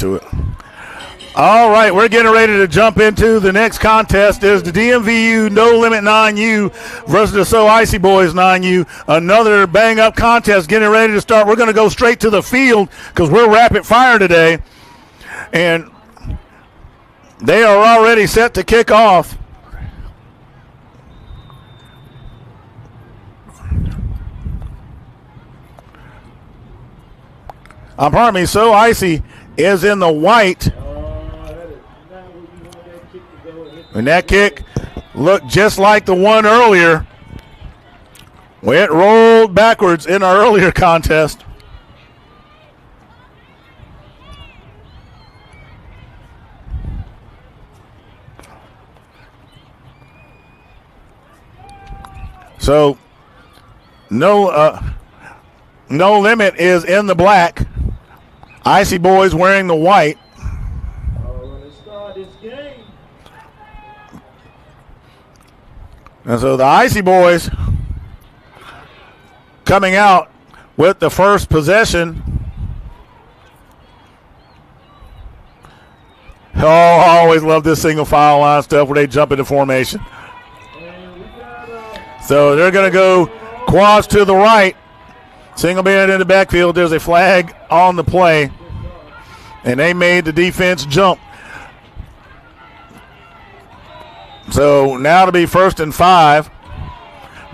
to it. All right, we're getting ready to jump into the next contest. Is the DMVU No Limit 9U versus the So Icy Boys 9U. Another bang-up contest getting ready to start. We're going to go straight to the field because we're rapid fire today. And they are already set to kick off. Pardon me, So Icy is in the white. And that kick looked just like the one earlier. It rolled backwards in our earlier contest. So, no Limit is in the black. Icy Boys wearing the white. And so the Icy Boys coming out with the first possession. Oh, I always love this single file line stuff where they jump into formation. So they're going to go quads to the right. Single man in the backfield. There's a flag on the play. And they made the defense jump. So now to be 1st and 5.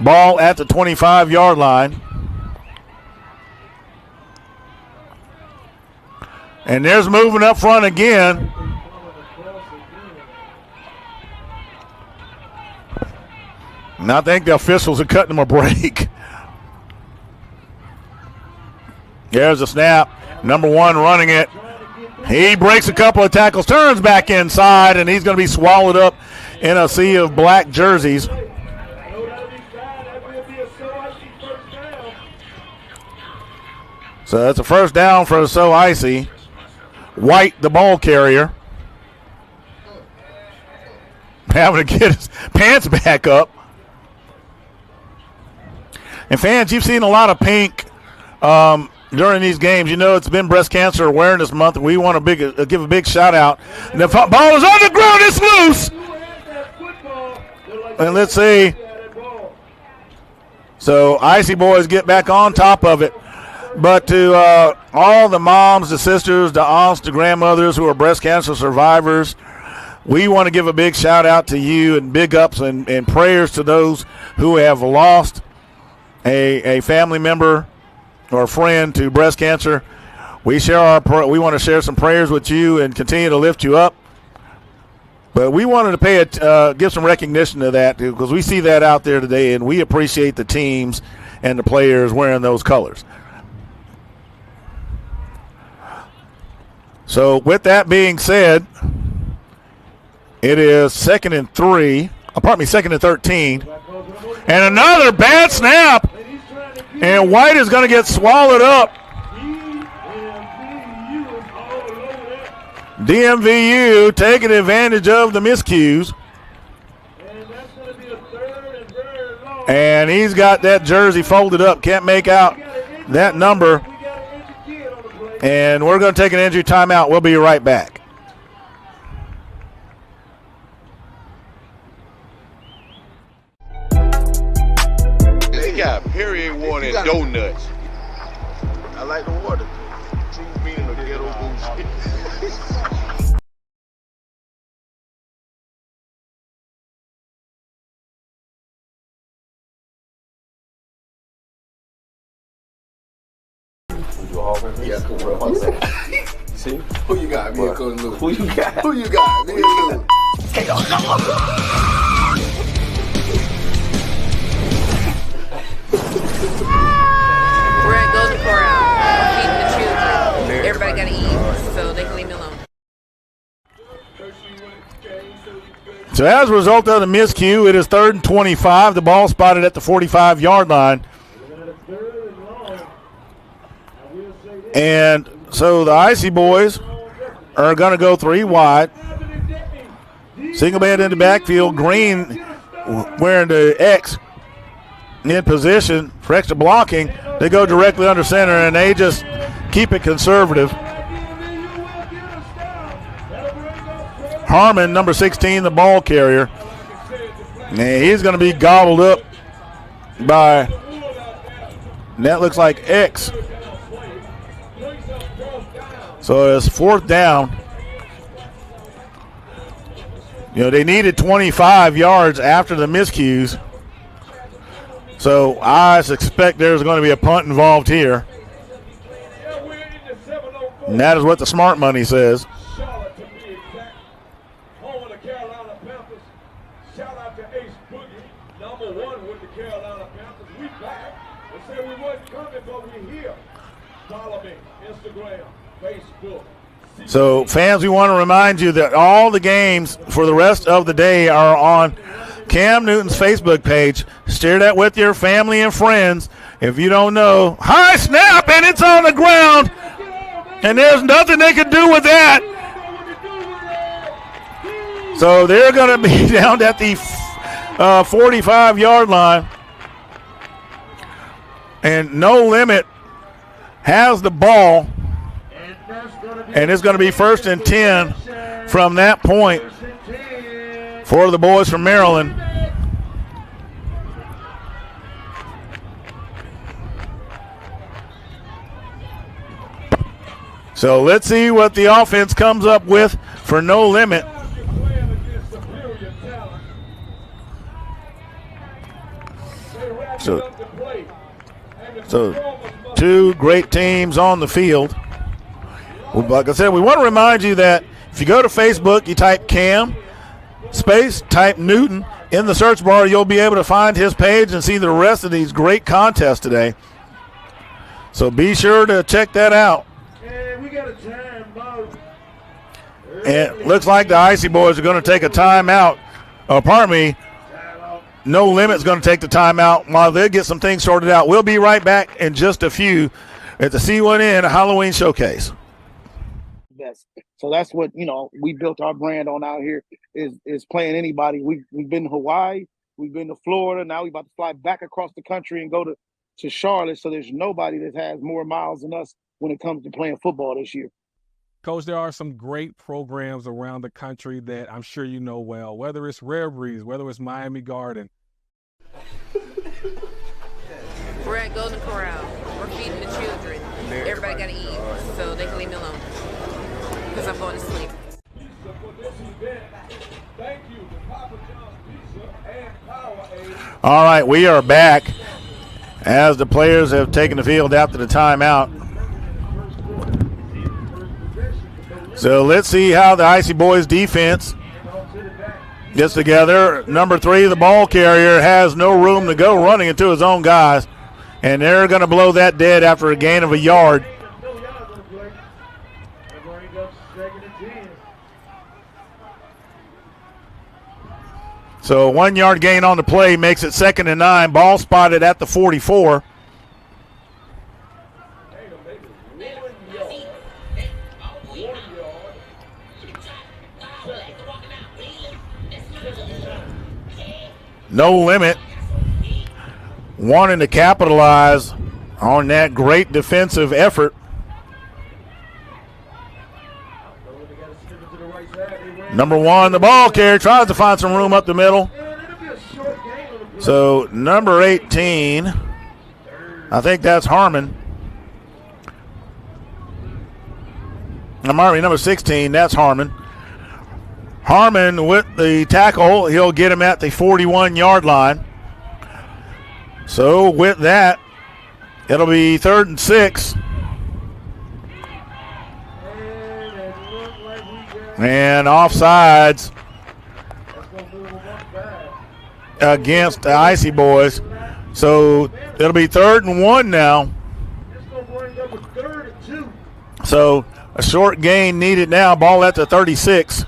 Ball at the 25-yard line. And there's moving up front again. And I think the officials are cutting them a break. There's a snap. Number 1 running it. He breaks a couple of tackles, turns back inside, and he's going to be swallowed up in a sea of black jerseys. So that's a first down for So Icy. White, the ball carrier, having to get his pants back up. And fans, you've seen a lot of pink during these games. You know it's been Breast Cancer Awareness Month. We want to give a big shout out. And the ball is on the ground. It's loose. And let's see. So Icy Boys get back on top of it. But to all the moms, the sisters, the aunts, the grandmothers who are breast cancer survivors, we want to give a big shout out to you and big ups and prayers to those who have lost a family member or friend to breast cancer. We want to share some prayers with you and continue to lift you up. But we wanted to give some recognition to that because we see that out there today, and we appreciate the teams and the players wearing those colors. So with that being said, it is 2nd and 13. And another bad snap. And White is going to get swallowed up. DMVU taking advantage of the miscues. And he's got that jersey folded up. Can't make out that number. And we're going to take an injury timeout. We'll be right back. They got period water and donuts. I like the water. True meaning of ghetto bullshit. Yeah, see? Who you got? Me and Coach Lou. Who you got? Who you got? Me and Lou. We're at Golden Corral. Feeding the children. Everybody got to eat, so they can leave me alone. So as a result of the miscue, it is 3rd and 25. The ball spotted at the 45-yard line. And so the Icy Boys are going to go 3 wide. Single man in the backfield. Green wearing the X in position for extra blocking. They go directly under center, and they just keep it conservative. Harmon, number 16, the ball carrier. And he's going to be gobbled up by, that looks like X. So it's 4th down. You know, they needed 25 yards after the miscues. So I suspect there's going to be a punt involved here. And that is what the smart money says. So, fans, we want to remind you that all the games for the rest of the day are on Cam Newton's Facebook page. Share that with your family and friends. If you don't know, high snap, and it's on the ground. And there's nothing they can do with that. So they're going to be down at the 45-yard line. And No Limit has the ball. And it's going to be 1st and 10 from that point for the boys from Maryland. So let's see what the offense comes up with for No Limit. So two great teams on the field. Like I said, we want to remind you that if you go to Facebook, you type Cam, space, type Newton in the search bar, you'll be able to find his page and see the rest of these great contests today. So be sure to check that out. And it looks like the Icy Boys are going to take a timeout. Pardon me. No Limit's going to take the timeout while they get some things sorted out. We'll be right back in just a few at the C1N Halloween Showcase. So that's what, you know, we built our brand on out here is playing anybody. We've been to Hawaii, we've been to Florida. Now we're about to fly back across the country and go to Charlotte. So there's nobody that has more miles than us when it comes to playing football this year. Coach, there are some great programs around the country that I'm sure you know well, whether it's Rare Breeze, whether it's Miami Garden. We're at Golden Corral. We're feeding the children. Everybody got to eat, so they can leave me alone because I'm going to sleep. All right, we are back as the players have taken the field after the timeout. So let's see how the Icy Boys defense gets together. Number 3, the ball carrier, has no room to go, running into his own guys. And they're going to blow that dead after a gain of a yard. So a 1 yard gain on the play makes it 2nd and 9. Ball spotted at the 44. No Limit wanting to capitalize on that great defensive effort. Number 1, the ball carrier, tries to find some room up the middle. So number 18, I think that's Harmon. Number 16, that's Harmon. Harmon with the tackle, he'll get him at the 41-yard line. So with that, it'll be 3rd and 6. And offsides against the Icy Boys. So it'll be 3rd and 1 now. So a short gain needed now. Ball at the 36.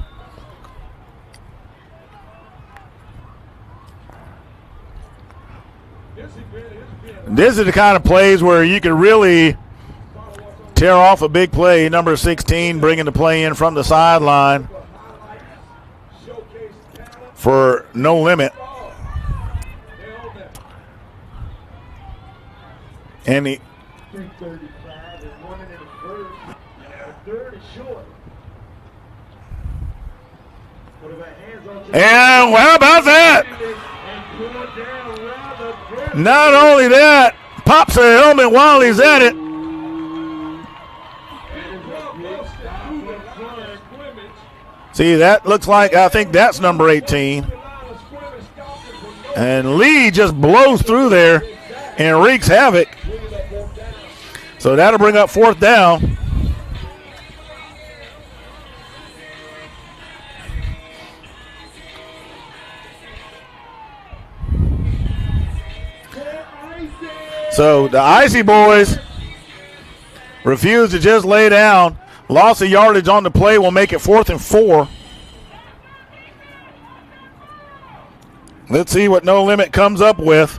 This is the kind of plays where you can really tear off a big play. Number 16 bringing the play in from the sideline for No Limit. And he And how about that? Not only that, pops a helmet while he's at it. See, that looks like, I think that's number 18. And Lee just blows through there and wreaks havoc. So that'll bring up 4th down. So the Icy Boys refuse to just lay down. Loss of yardage on the play will make it 4th and 4. Let's see what No Limit comes up with.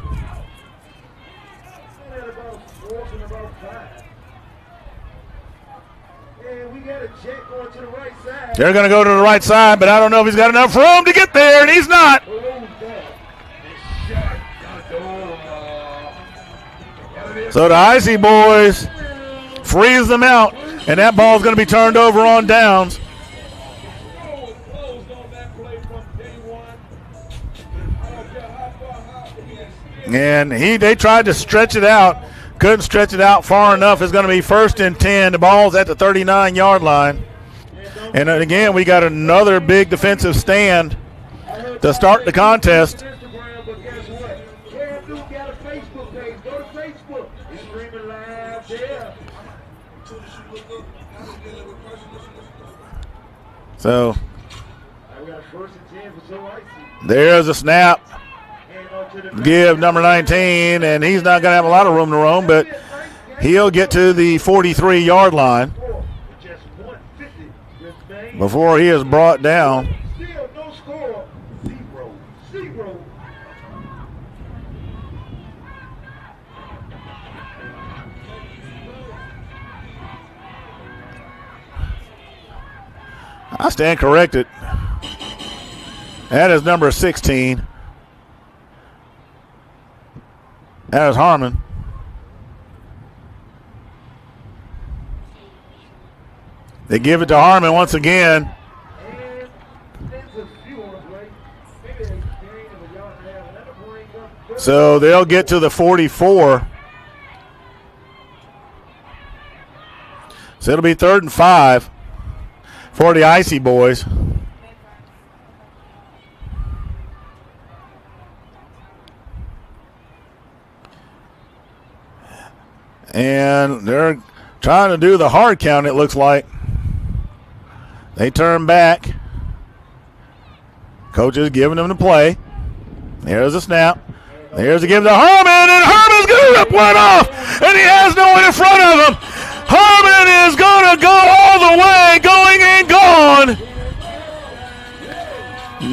They're going to go to the right side, but I don't know if he's got enough room to get there, and he's not. So the Icy Boys freeze them out, and that ball's going to be turned over on downs. And they tried to stretch it out, couldn't stretch it out far enough. It's going to be 1st and 10. The ball's at the 39-yard line. And again, we got another big defensive stand to start the contest. So there's a snap. Give number 19, and he's not going to have a lot of room to roam, but he'll get to the 43-yard line before he is brought down. I stand corrected. That is number 16. That is Harmon. They give it to Harmon once again. So they'll get to the 44. So it'll be 3rd and 5 for the Icy Boys. And they're trying to do the hard count, it looks like. They turn back. Coach is giving them the play. There's a snap. There's a give to Harmon, and Harmon's going to rip one off, and he has no one in front of him. Harmon is going to go all the way, going and gone.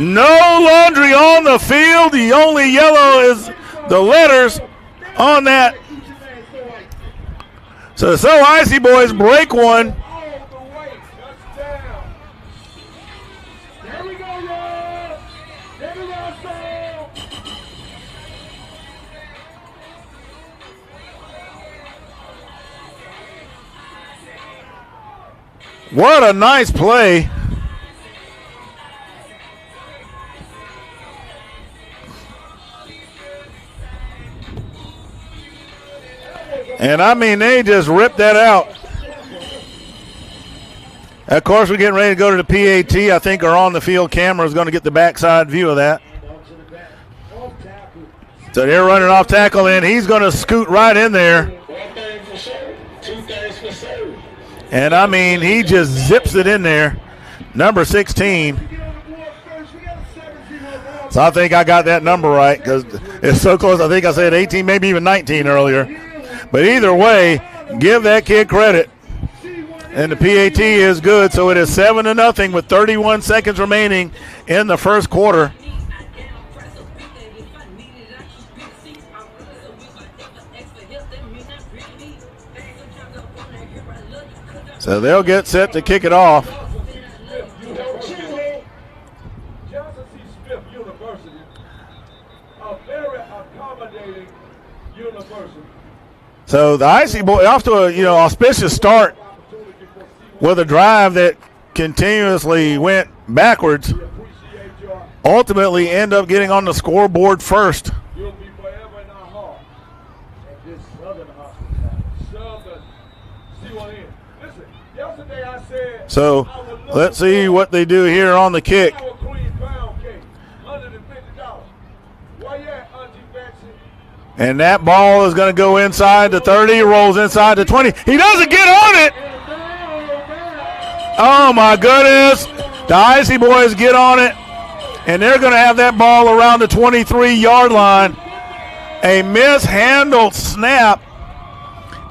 No laundry on the field. The only yellow is the letters on that. So Icy Boys break one. What a nice play. And I mean, they just ripped that out. Of course, we're getting ready to go to the PAT. I think our on-the-field camera is going to get the backside view of that. So they're running off tackle, and he's going to scoot right in there. And, I mean, he just zips it in there. Number 16. So I think I got that number right because it's so close. I think I said 18, maybe even 19 earlier. But either way, give that kid credit. And the PAT is good, so it is 7-0 with 31 seconds remaining in the first quarter. So they'll get set to kick it off. So the Icy Boy off to a auspicious start with a drive that continuously went backwards. ultimately end up getting on the scoreboard first. You'll be forever in our heart at this Southern hospitality. Southern C1N. Listen, yesterday I said. So let's see what they do here on the kick. Our Queen pound cake, $150. Why you at, Auntie Betsy? And that ball is going to go inside the 30, rolls inside the 20. He doesn't get on it. Oh, my goodness. The Icy Boys get on it, and they're going to have that ball around the 23-yard line. A mishandled snap,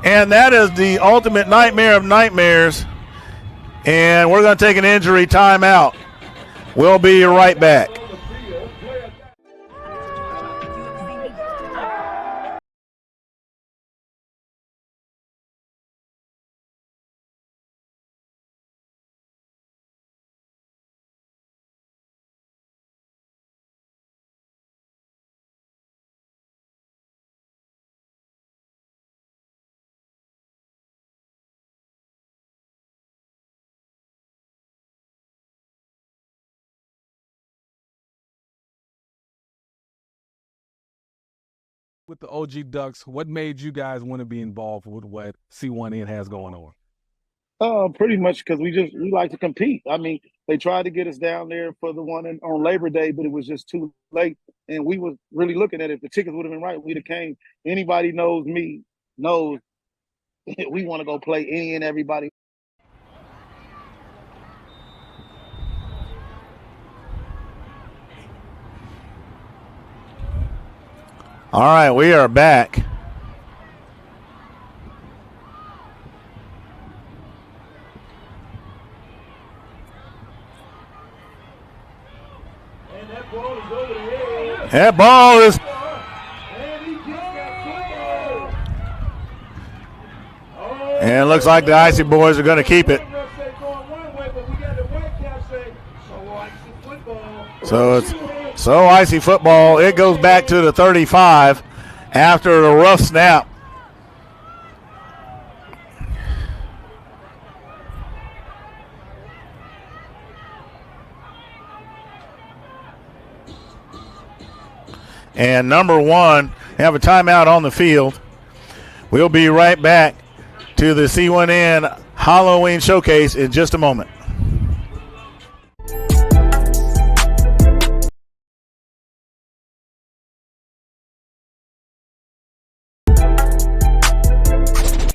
and that is the ultimate nightmare of nightmares. And we're going to take an injury timeout. We'll be right back. With the OG Ducks, what made you guys want to be involved with what C1N has going on? Pretty much because we like to compete. I mean, they tried to get us down there for the one on Labor Day, but it was just too late. And we was really looking at it. If the tickets would have been right, we'd have came. Anybody knows me knows we want to go play any and everybody. All right, we are back. And that ball is over the head. That ball is. And he just got football. And it looks like the Icy Boys are going to keep it. So it's so Icy football. It goes back to the 35 after a rough snap. And number one, have a timeout on the field. We'll be right back to the C1N Halloween Showcase in just a moment.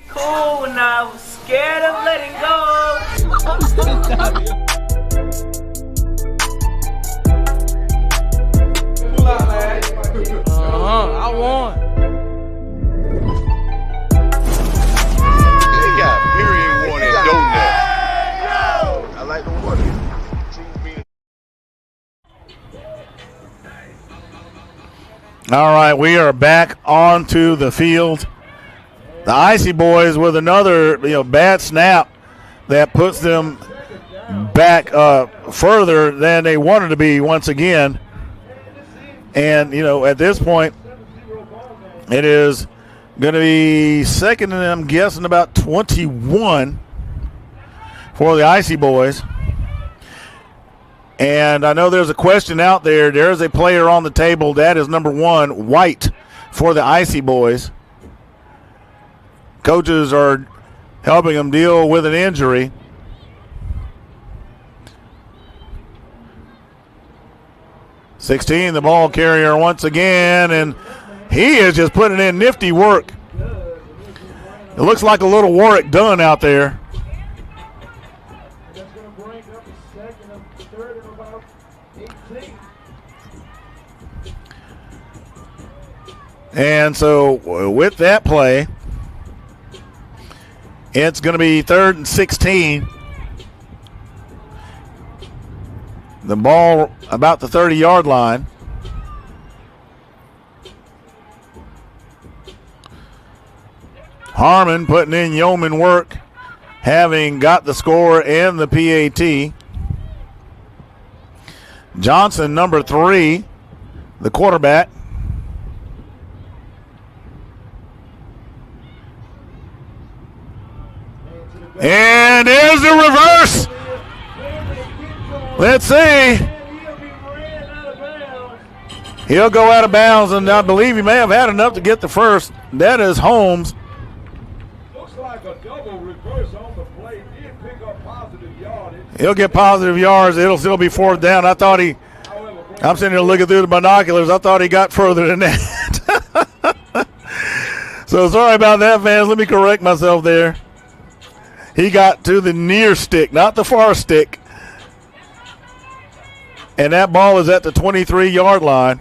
Cool now, scared of letting go. I won. They got period one and donut. I like the water. All right, we are back onto the field. The Icy Boys with another bad snap that puts them back further than they wanted to be once again. And, at this point, it is going to be second and I'm guessing about 21 for the Icy Boys. And I know there's a question out there. There is a player on the table. That is number 1, White, for the Icy Boys. Coaches are helping them deal with an injury. The ball carrier once again, and he is just putting in nifty work. It looks like a little Warwick Dunn out there. And so with that play, it's going to be 3rd and 16. The ball about the 30-yard line. Harmon putting in yeoman work, having got the score and the PAT. Johnson, number 3, the quarterback. And there's the reverse. Let's see. He'll go out of bounds, and I believe he may have had enough to get the first. That is Holmes. Looks like a double reverse on the play. Did pick up positive yardage. He'll get positive yards. It'll still be 4th down. I'm sitting here looking through the binoculars. I thought he got further than that. So sorry about that, fans. Let me correct myself there. He got to the near stick, not the far stick. And that ball is at the 23-yard line.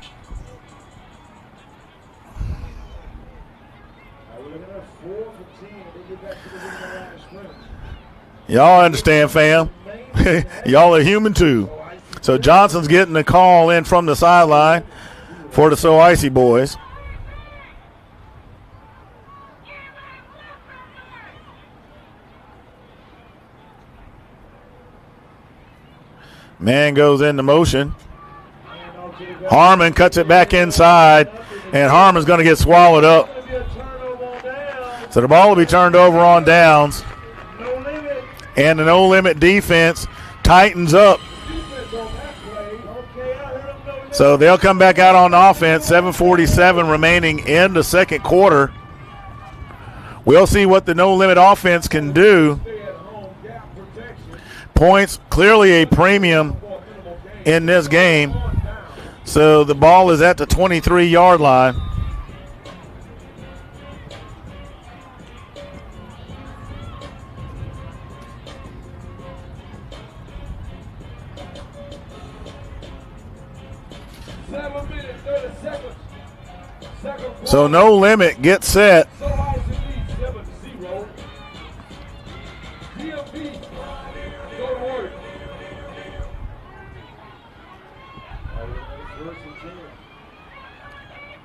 Y'all understand, fam. Y'all are human too. So Johnson's getting the call in from the sideline for the Icy Boys. Man goes into motion. Harmon cuts it back inside, and Harmon's going to get swallowed up. So the ball will be turned over on downs. And the no-limit defense tightens up. So they'll come back out on offense. 7:47 remaining in the second quarter. We'll see what the no-limit offense can do. Points, clearly a premium in this game. So the ball is at the 23-yard line. So no limit, get set.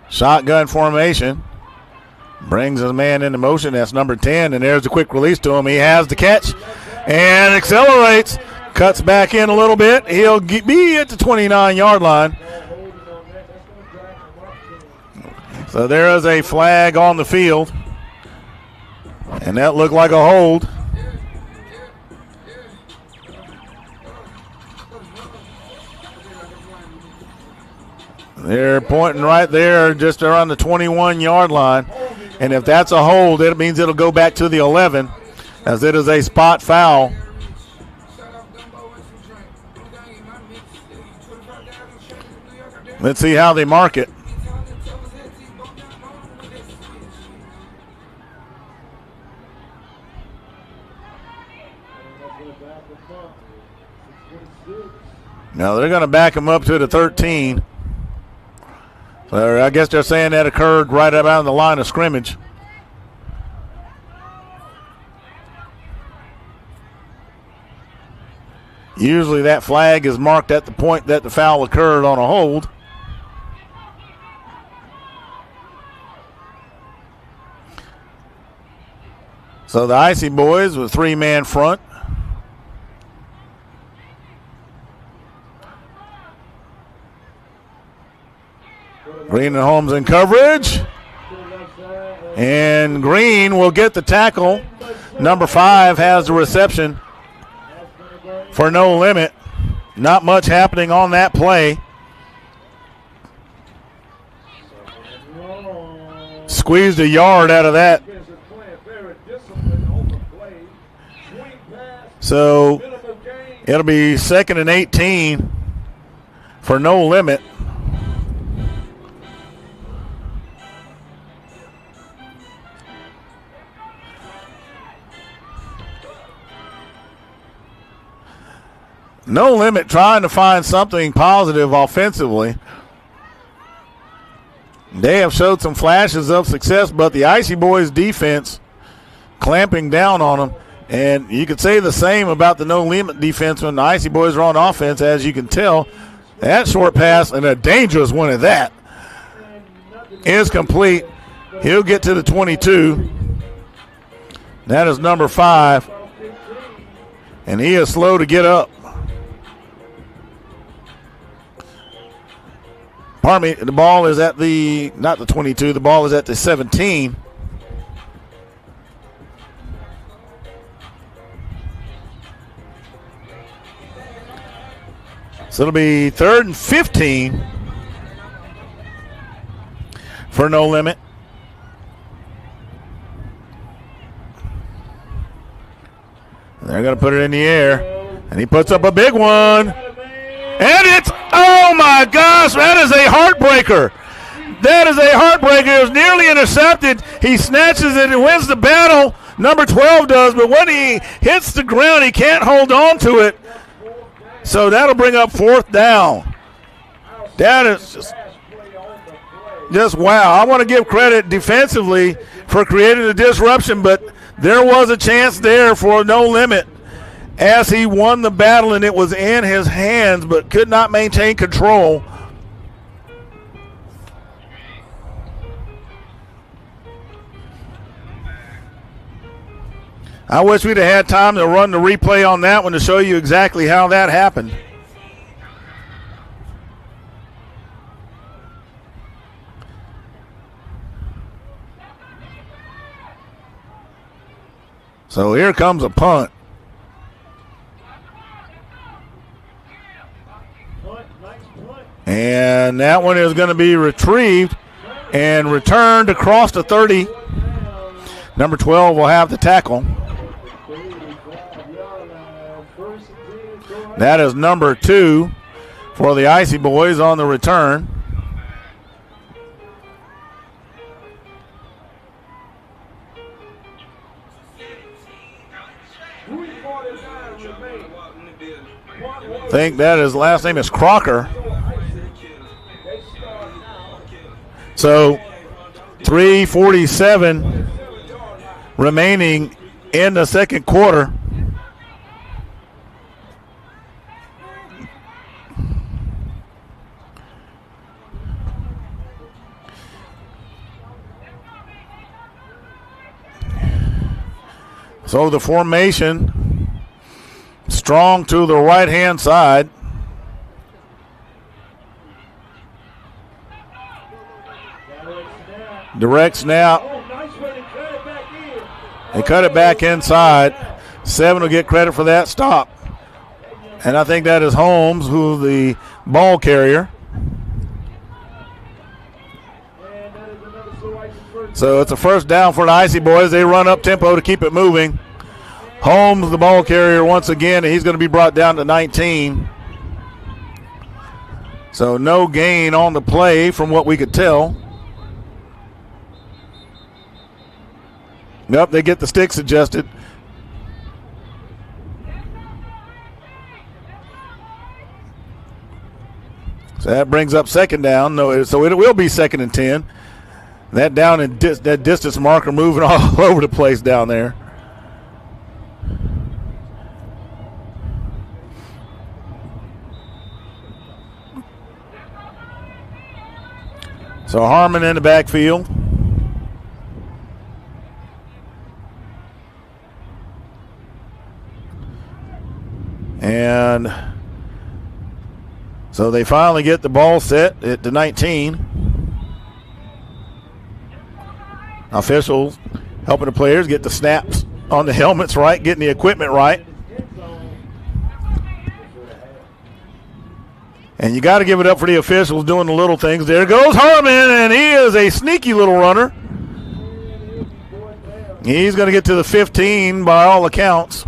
Shotgun formation. Brings his man into motion. That's number 10, and there's a quick release to him. He has the catch and accelerates. Cuts back in a little bit. He'll be at the 29-yard line. So there is a flag on the field, and that looked like a hold. They're pointing right there just around the 21-yard line, and if that's a hold, it means it'll go back to the 11, as it is a spot foul. Let's see how they mark it. Now they're going to back him up to the 13. So I guess they're saying that occurred right about on the line of scrimmage. Usually that flag is marked at the point that the foul occurred on a hold. So the Icy Boys with 3-man front. Green and Holmes in coverage. And Green will get the tackle. Number 5 has the reception for no limit. Not much happening on that play. Squeezed a yard out of that. So it'll be 2nd and 18 for no limit. No limit trying to find something positive offensively. They have showed some flashes of success, but the Icy Boys defense clamping down on them. And you could say the same about the no limit defense when the Icy Boys are on offense, as you can tell. That short pass, and a dangerous one at that, is complete. He'll get to the 22. That is number 5. And he is slow to get up. Pardon me, the ball is at the, not the 22, the ball is at the 17. So it'll be 3rd and 15. for No Limit. They're going to put it in the air, and he puts up a big one. And it's, oh my gosh, that is a heartbreaker. That is a heartbreaker. It was nearly intercepted. He snatches it and wins the battle. Number 12 does, but when he hits the ground, he can't hold on to it. So that'll bring up 4th down. That is just wow. I want to give credit defensively for creating the disruption, but there was a chance there for No Limit as he won the battle, and it was in his hands, but could not maintain control. I wish we'd have had time to run the replay on that one to show you exactly how that happened. So here comes a punt. And that one is going to be retrieved and returned across the 30. Number 12 will have the tackle. That is number 2 for the Icy Boys on the return. I think that his last name is Crocker. So 3:47 remaining in the second quarter. So the formation strong to the right-hand side. Direct snap. They cut it back inside. 7 will get credit for that stop. And I think that is Holmes, who's the ball carrier. So it's a first down for the Icy Boys. They run up tempo to keep it moving. Holmes, the ball carrier, once again, and he's going to be brought down to 19. So no gain on the play from what we could tell. Nope, they get the sticks adjusted. So that brings up second down. No, so it will be 2nd and 10. That down and that distance marker moving all over the place down there. So Harmon in the backfield. And so they finally get the ball set at the 19. Officials helping the players get the snaps on the helmets right, getting the equipment right. And you got to give it up for the officials doing the little things. There goes Harmon, and he is a sneaky little runner. He's going to get to the 15 by all accounts.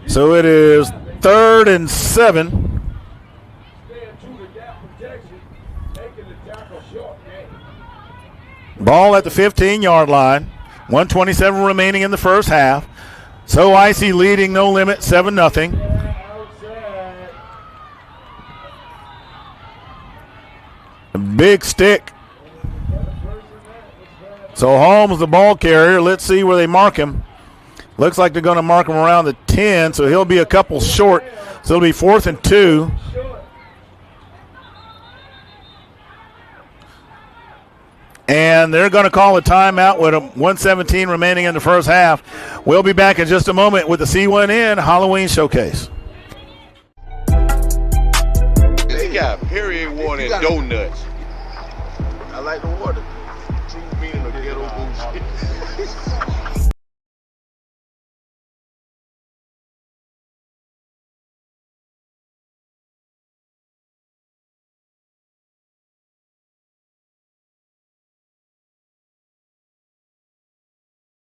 So it is 3rd and 7. Ball at the 15-yard line. 1:27 remaining in the first half. So Icy leading No Limit 7-0. A big stick. So Holmes, the ball carrier. Let's see where they mark him. Looks like they're going to mark him around the 10, so he'll be a couple short. So it'll be 4th and 2. And they're going to call a timeout with 1:17 remaining in the first half. We'll be back in just a moment with the C1N Halloween Showcase. This guy, period, water and donuts. I like the water. True meaning of ghetto bullshit.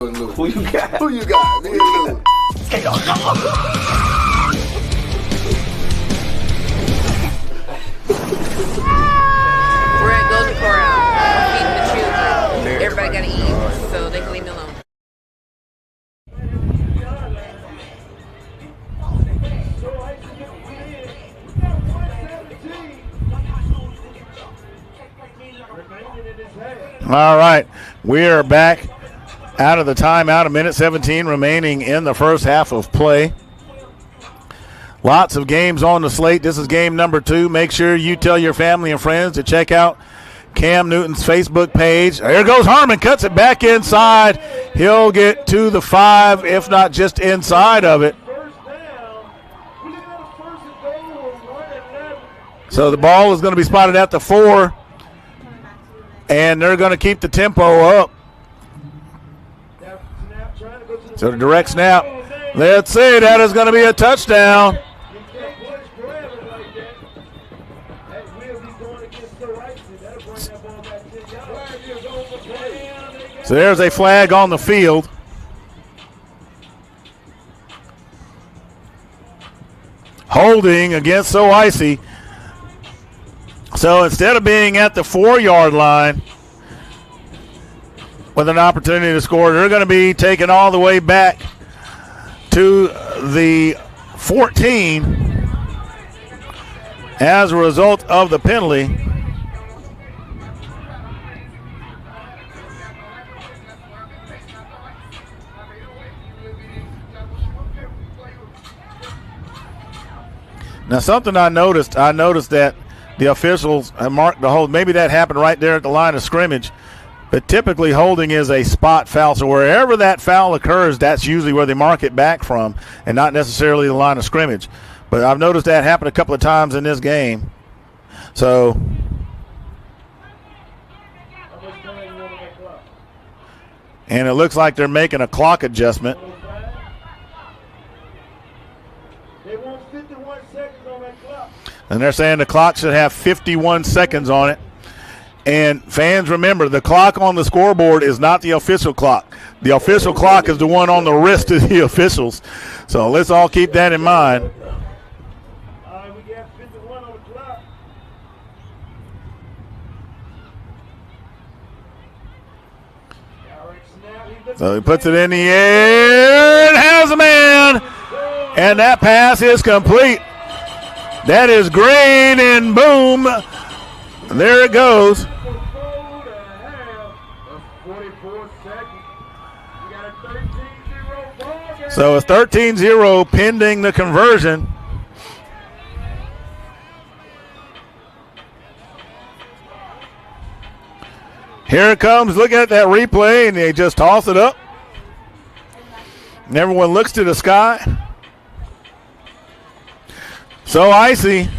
Who you got? Who you got? Me and Lou. We're at Golden Corral. We're feeding the children. Everybody got to eat, so they can leave me alone. All right, we are back out of the timeout. A minute 17 remaining in the first half of play. Lots of games on the slate. This is game number 2. Make sure you tell your family and friends to check out Cam Newton's Facebook page. There goes Harmon, cuts it back inside. He'll get to the 5, if not just inside of it. So the ball is going to be spotted at the 4, and they're going to keep the tempo up. So the direct snap. Let's see, that is going to be a touchdown. So there's a flag on the field. Holding against So Icy. So instead of being at the 4-yard line with an opportunity to score, they're going to be taken all the way back to the 14 as a result of the penalty. Now, something I noticed that the officials have marked the hold. Maybe that happened right there at the line of scrimmage. But typically holding is a spot foul. So wherever that foul occurs, that's usually where they mark it back from and not necessarily the line of scrimmage. But I've noticed that happen a couple of times in this game. So and it looks like they're making a clock adjustment. And they're saying the clock should have 51 seconds on it. And fans, remember, the clock on the scoreboard is not the official clock. The official clock is the one on the wrist of the officials. So let's all keep that in mind. We got 51 on the clock. So he puts it in the air and has a man. And that pass is complete. That is great, and boom, there it goes. So it's 13-0 pending the conversion. Here it comes. Look at that replay, and they just toss it up. And everyone looks to the sky. So Icy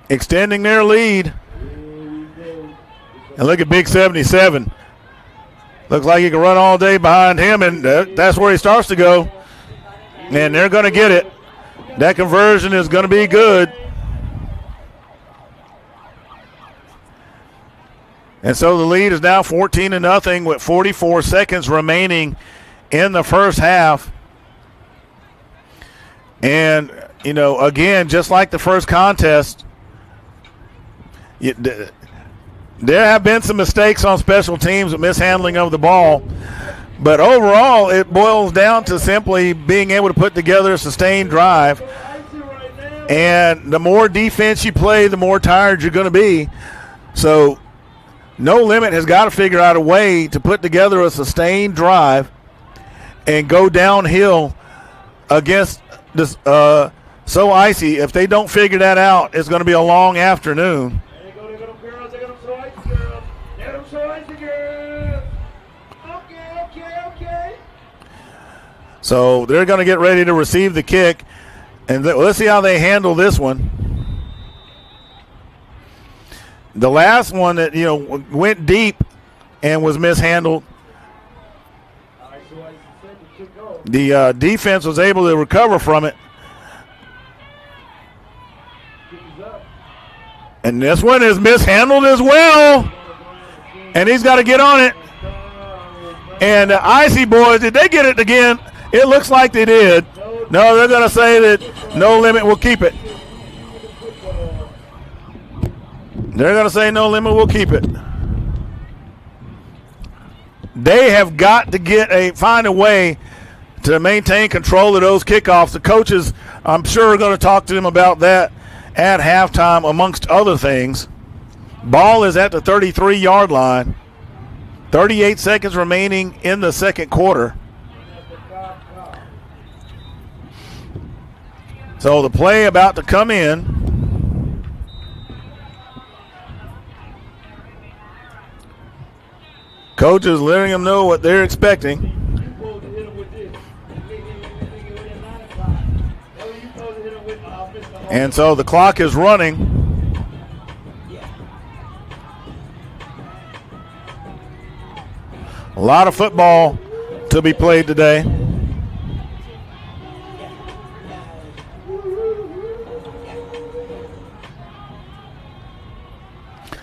extending their lead. And look at Big 77. Looks like he can run all day behind him, and that's where he starts to go. And they're going to get it. That conversion is going to be good. And so the lead is now 14-0 with 44 seconds remaining in the first half. And, you know, again, just like the first contest, there have been some mistakes on special teams with mishandling of the ball. But overall, it boils down to simply being able to put together a sustained drive. And the more defense you play, the more tired you're going to be. So No Limit has got to figure out a way to put together a sustained drive and go downhill against this So Icy. If they don't figure that out, it's going to be a long afternoon. So they're going to get ready to receive the kick. And let's see how they handle this one. The last one that, you know, went deep and was mishandled, the defense was able to recover from it. And this one is mishandled as well. And he's got to get on it. And Icy Boys, did they get it again? It looks like they did. No, they're going to say that No Limit will keep it. They're going to say No Limit will keep it. They have got to find a way to maintain control of those kickoffs. The coaches, I'm sure, are going to talk to them about that at halftime, amongst other things. Ball is at the 33-yard line. 38 seconds remaining in the second quarter. So the play about to come in. Coach is letting them know what they're expecting. And so the clock is running. A lot of football to be played today.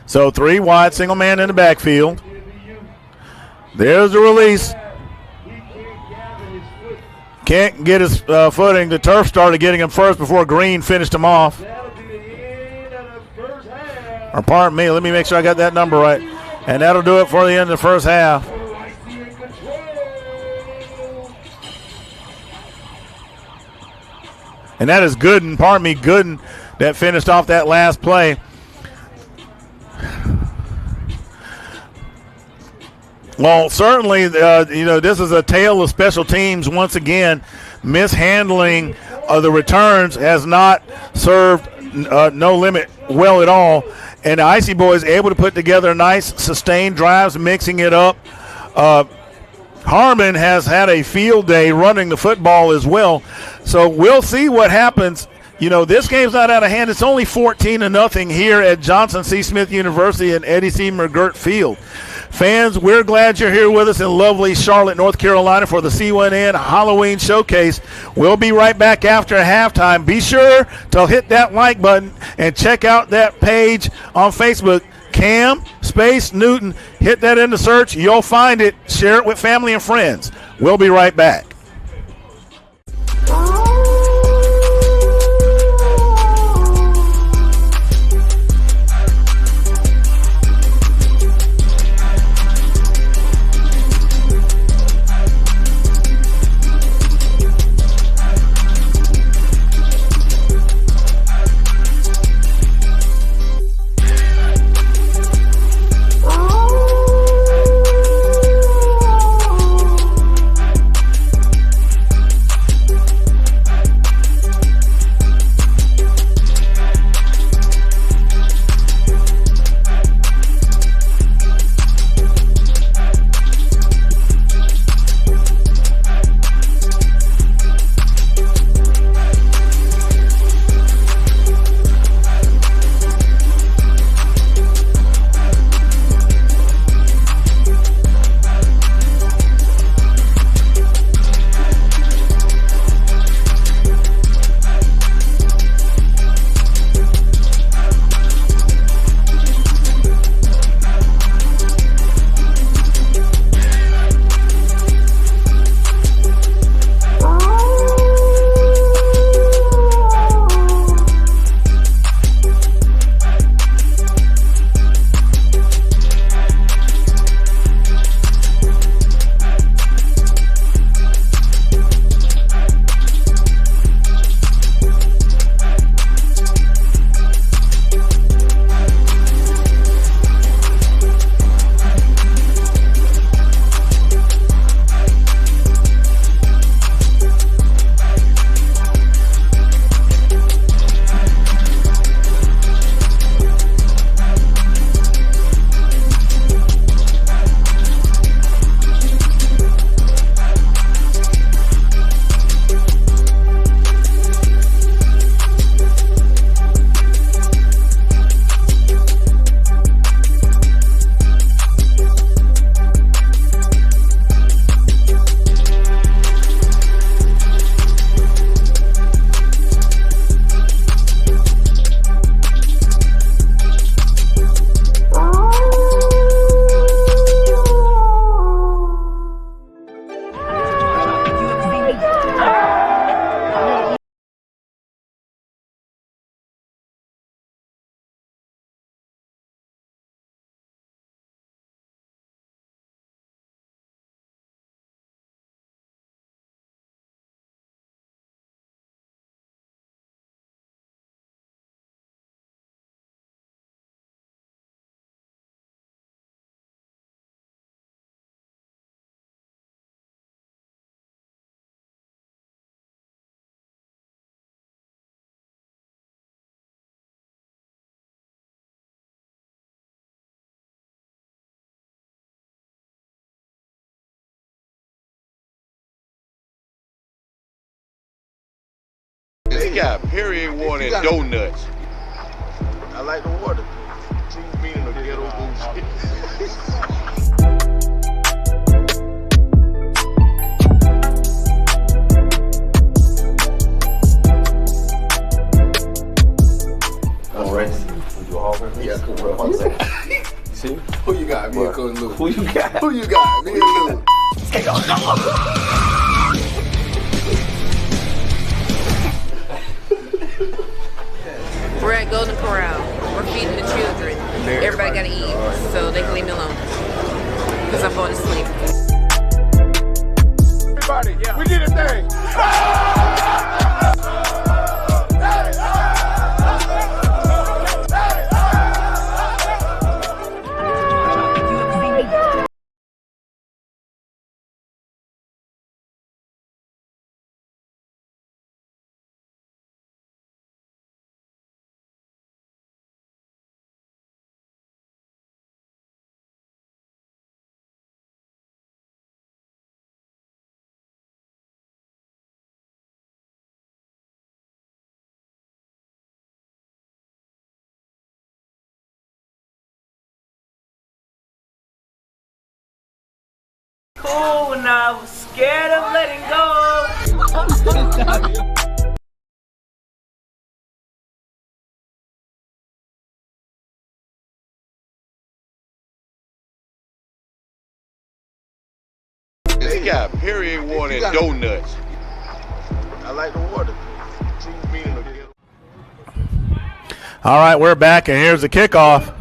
So 3 wide, single man in the backfield. There's the release. Can't get his footing. The turf started getting him first before Green finished him off. Or pardon me, let me make sure I got that number right. And that'll do it for the end of the first half. And that is Gooden, Gooden, that finished off that last play. Well, certainly, this is a tale of special teams once again. Mishandling of the returns has not served No Limit well at all. And the Icy Boys able to put together nice sustained drives, mixing it up. Harmon has had a field day running the football as well. So we'll see what happens. This game's not out of hand. It's only 14-0 here at Johnson C. Smith University and Eddie C. McGirt Field. Fans, we're glad you're here with us in lovely Charlotte, North Carolina for the C1N Halloween Showcase. We'll be right back after halftime. Be sure to hit that like button and check out that page on Facebook. Cam Space Newton. Hit that in the search. You'll find it. Share it with family and friends. We'll be right back. got period one and donuts. I like the water. True meaning of ghetto bullshit. All right. Yeah, cool, bro. 1 second. See? Who you got? Me and Coach Lou. Who you got? Who you got? Me and Lou. We're at Golden Corral. We're feeding the children. Everybody got to eat, so they can leave me alone. Because I'm going to sleep. Everybody, we did a thing. Cool when I was scared of letting go. They got period one and donuts. I like the water. True meaning of ghetto. All right, we're back, and here's the kickoff.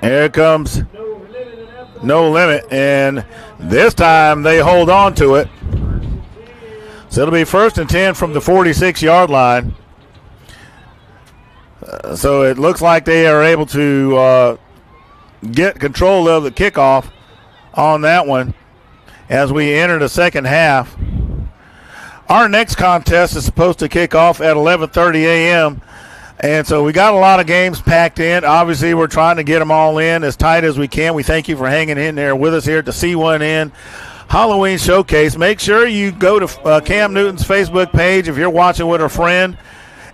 Here comes No Limit, and this time they hold on to it. So it'll be 1st and 10 from the 46-yard line. So it looks like they are able to get control of the kickoff on that one as we enter the second half. Our next contest is supposed to kick off at 11:30 a.m., and so we got a lot of games packed in. Obviously, we're trying to get them all in as tight as we can. We thank you for hanging in there with us here at the C1N Halloween Showcase. Make sure you go to Cam Newton's Facebook page if you're watching with a friend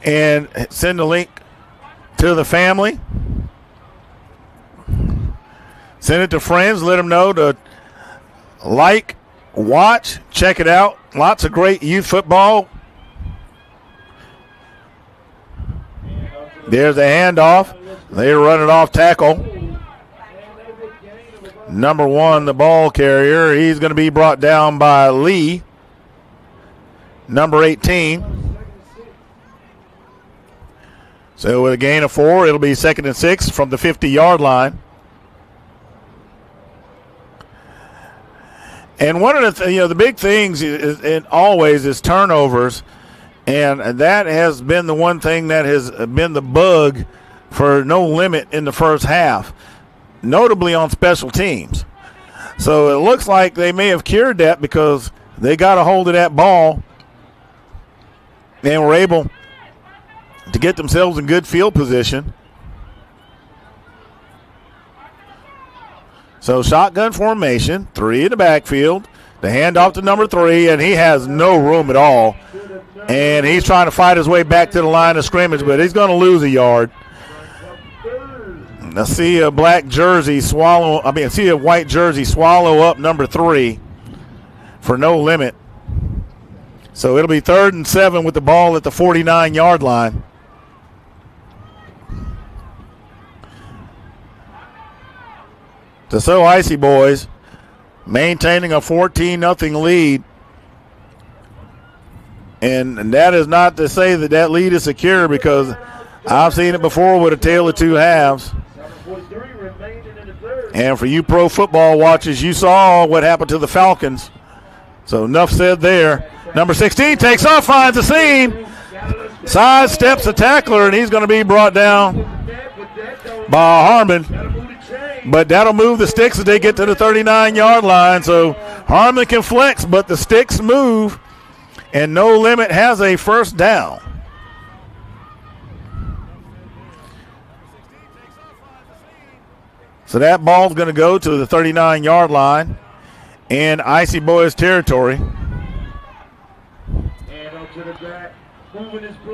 and send a link to the family. Send it to friends. Let them know to like, watch, check it out. Lots of great youth football. There's a handoff. They run it off tackle. Number 1, the ball carrier. He's going to be brought down by Lee. Number 18. So with a gain of 4, it'll be 2nd and 6 from the 50-yard line. And one of the the big things is turnovers. And that has been the one thing that has been the bug for No Limit in the first half, notably on special teams. So it looks like they may have cured that because they got a hold of that ball and were able to get themselves in good field position. So shotgun formation, 3 in the backfield. The handoff to number 3, and he has no room at all. And he's trying to fight his way back to the line of scrimmage, but he's going to lose a yard. I see a white jersey swallow up number 3 for No Limit. So it'll be 3rd and 7 with the ball at the 49-yard line. So Icy Boys maintaining a 14-0 lead. And that is not to say that lead is secure, because I've seen it before with a tale of two halves. And for you pro football watchers, you saw what happened to the Falcons. So enough said there. Number 16 takes off, finds the seam, sidesteps the tackler, and he's going to be brought down by Harmon. But that'll move the sticks as they get to the 39-yard line. So Harmon can flex, but the sticks move. And No Limit has a first down. So that ball's going to go to the 39-yard line in Icy Boys territory. And on to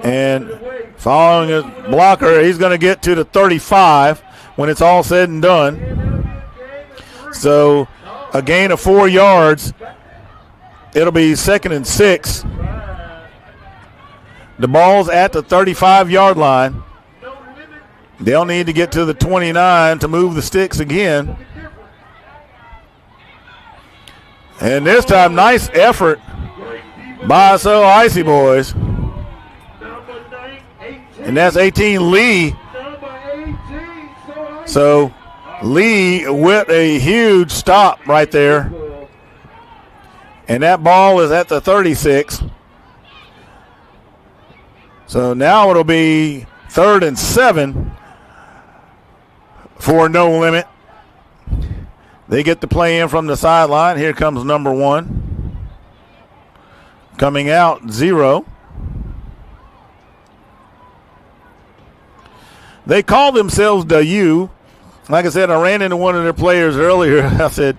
And following his blocker, he's going to get to the 35 when it's all said and done. So a gain of 4 yards. It'll be 2nd and 6. The ball's at the 35-yard line. They'll need to get to the 29 to move the sticks again. And this time, nice effort by Icy Boys. And that's 18 Lee. So Lee with a huge stop right there. And that ball is at the 36. So now it'll be 3rd and 7 for No Limit. They get the play in from the sideline. Here comes number 1. Coming out, 0. They call themselves the U. Like I said, I ran into one of their players earlier. I said,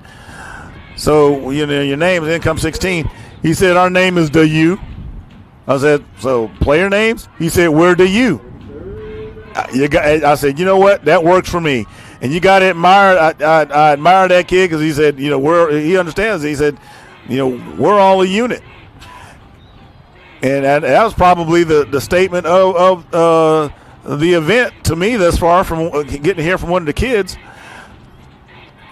so, you know, your name is Income 16. He said, our name is the U. I said, so player names? He said, we're the U. I said, you know what? That works for me. And you got to admire, I admire that kid because he said, you know, he understands. He said, you know, we're all a unit. And that was probably the statement of the event to me thus far from getting to hear from one of the kids.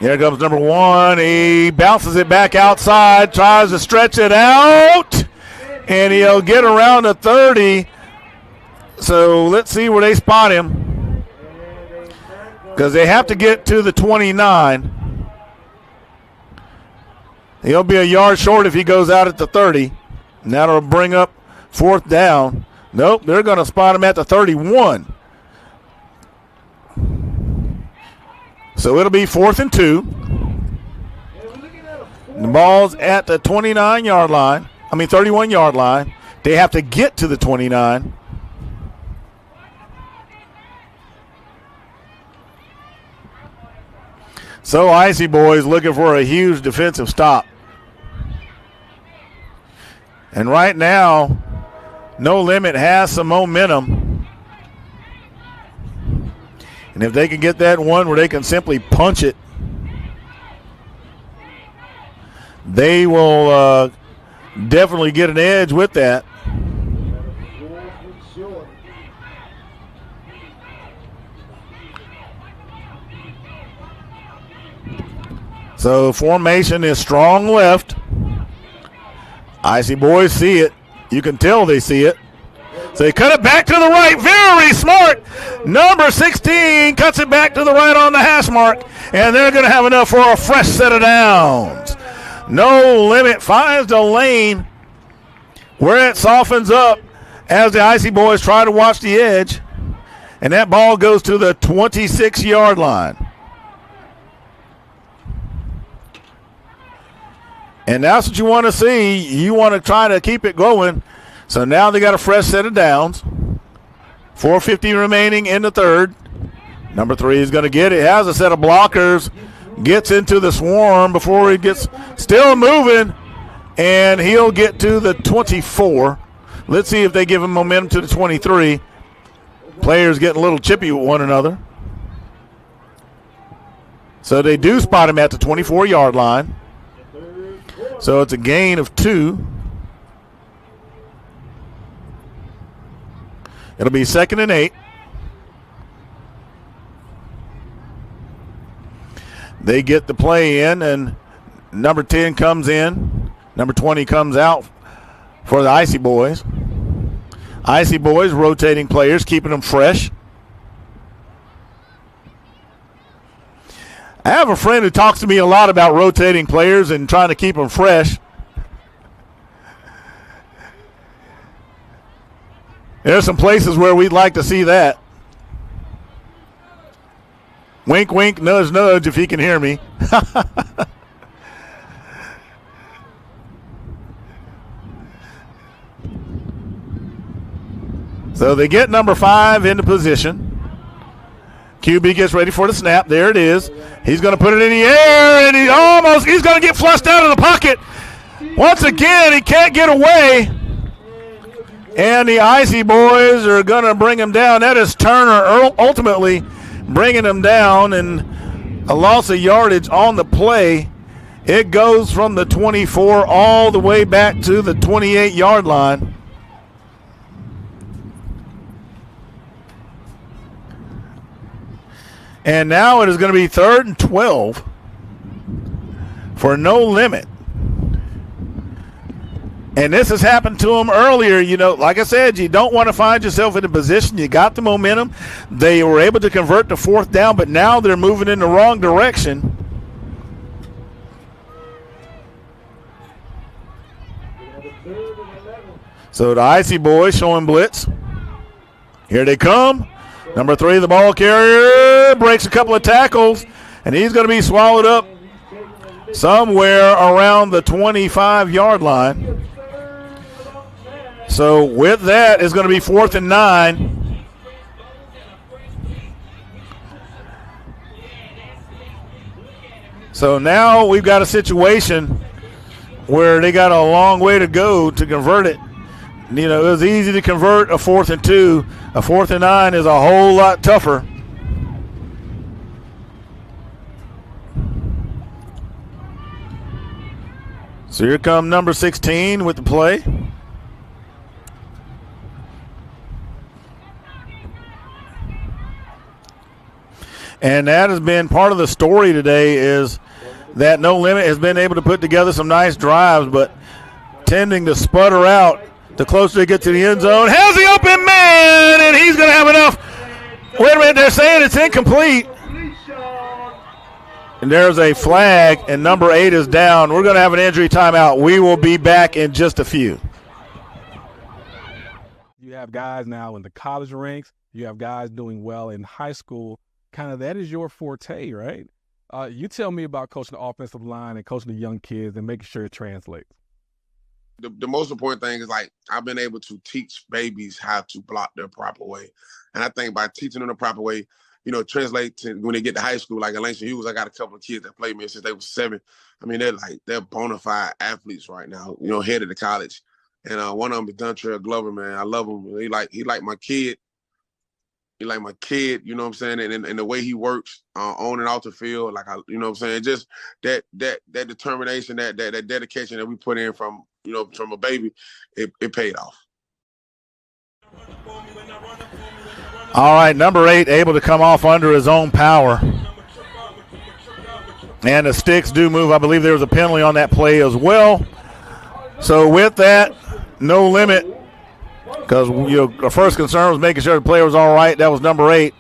Here comes number 1. He bounces it back outside, tries to stretch it out, and he'll get around the 30. So let's see where they spot him, because they have to get to the 29. He'll be a yard short if he goes out at the 30, and that'll bring up 4th down. Nope, they're going to spot him at the 31. So it'll be 4th and 2. The ball's at the 29-yard line. 31-yard line. They have to get to the 29. So Icy Boys looking for a huge defensive stop. And right now, No Limit has some momentum. And if they can get that one where they can simply punch it, they will definitely get an edge with that. So formation is strong left. Icy Boys see it. You can tell they see it. So they cut it back to the right. Very smart. Number 16 cuts it back to the right on the hash mark. And they're going to have enough for a fresh set of downs. No Limit finds the lane where it softens up as the Icy Boys try to watch the edge. And that ball goes to the 26-yard line. And that's what you want to see. You want to try to keep it going. So now they got a fresh set of downs. 4:50 remaining in the 3rd. Number 3 is going to get it. Has a set of blockers. Gets into the swarm before he gets still moving. And he'll get to the 24. Let's see if they give him momentum to the 23. Players getting a little chippy with one another. So they do spot him at the 24-yard line. So it's a gain of 2. It'll be 2nd and 8. They get the play in, and number 10 comes in. Number 20 comes out for the Icy Boys. Icy Boys rotating players, keeping them fresh. I have a friend who talks to me a lot about rotating players and trying to keep them fresh. There's some places where we'd like to see that. Wink, wink, nudge, nudge, if he can hear me. So they get number 5 into position. QB gets ready for the snap. There it is. He's going to put it in the air, and he's going to get flushed out of the pocket. Once again, he can't get away. And the Icy Boys are going to bring him down. That is Turner ultimately bringing him down, and a loss of yardage on the play. It goes from the 24 all the way back to the 28-yard line. And now it is going to be 3rd and 12 for No Limit. And this has happened to them earlier. You know, like I said, you don't want to find yourself in a position. You got the momentum. They were able to convert to 4th down, but now they're moving in the wrong direction. So the Icy Boys showing blitz. Here they come. Number 3, the ball carrier, breaks a couple of tackles, and he's going to be swallowed up somewhere around the 25-yard line. So with that, it's going to be 4th and 9. So now we've got a situation where they got a long way to go to convert it. You know, it was easy to convert a 4th and 2. A 4th and 9 is a whole lot tougher. So here come number 16 with the play. And that has been part of the story today, is that No Limit has been able to put together some nice drives, but tending to sputter out the closer they get to the end zone. Has the open man, and he's going to have enough. Wait a minute, they're saying it's incomplete. And there's a flag, and number 8 is down. We're going to have an injury timeout. We will be back in just a few. You have guys now in the college ranks. You have guys doing well in high school. Kind of that is your forte, right? You tell me about coaching the offensive line and coaching the young kids and making sure it translates. The most important thing is, like, I've been able to teach babies how to block the proper way. And I think by teaching them the proper way, you know, translate to when they get to high school, like at Langston Hughes, I got a couple of kids that played me since they were 7. I mean, they're bona fide athletes right now, you know, headed to college. And one of them is Dontrell Glover, man. I love him. He like my kid. He like my kid, you know what I'm saying? And the way he works on and off the field, like, you know what I'm saying? Just that determination, that dedication that we put in from a baby, it paid off. All right, number 8 able to come off under his own power. And the sticks do move. I believe there was a penalty on that play as well. So with that, No Limit, because our first concern was making sure the player was all right. That was number 8.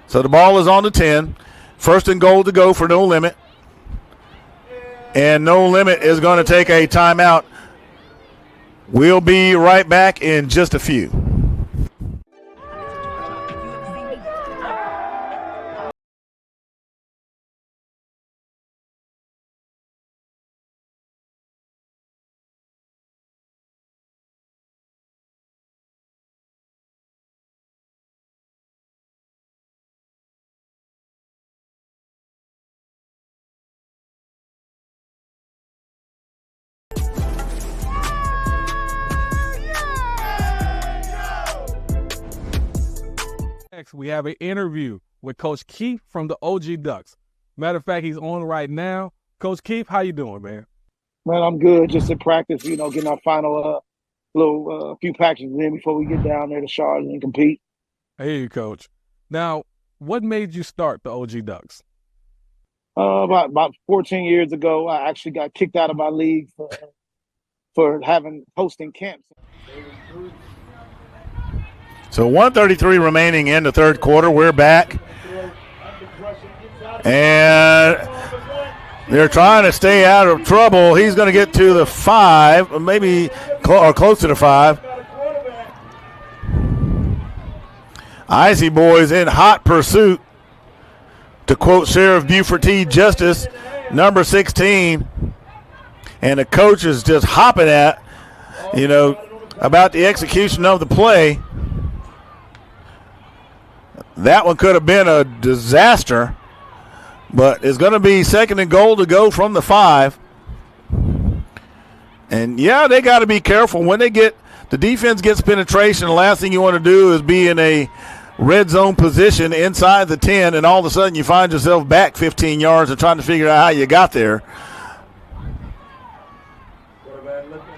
So the ball is on the 10. 1st and goal to go for No Limit. And No Limit is going to take a timeout. We'll be right back in just a few. Next, we have an interview with Coach Keith from the OG Ducks. Matter of fact, he's on right now. Coach Keith, how you doing, man? Man, I'm good. Just in practice, getting our final few packages in before we get down there to Charlotte and compete. Hey, Coach. Now, what made you start the OG Ducks? About 14 years ago, I actually got kicked out of my league for hosting camps. So 1:33 remaining in the third quarter. We're back. And they're trying to stay out of trouble. He's going to get to the 5, maybe or close to the 5. Icy Boys in hot pursuit. To quote Sheriff Buford T. Justice, number 16. And the coach is just hopping at, about the execution of the play. That one could have been a disaster, but it's going to be 2nd and goal to go from the 5. And, yeah, they got to be careful when they get the defense gets penetration. The last thing you want to do is be in a red zone position inside the 10, and all of a sudden you find yourself back 15 yards and trying to figure out how you got there.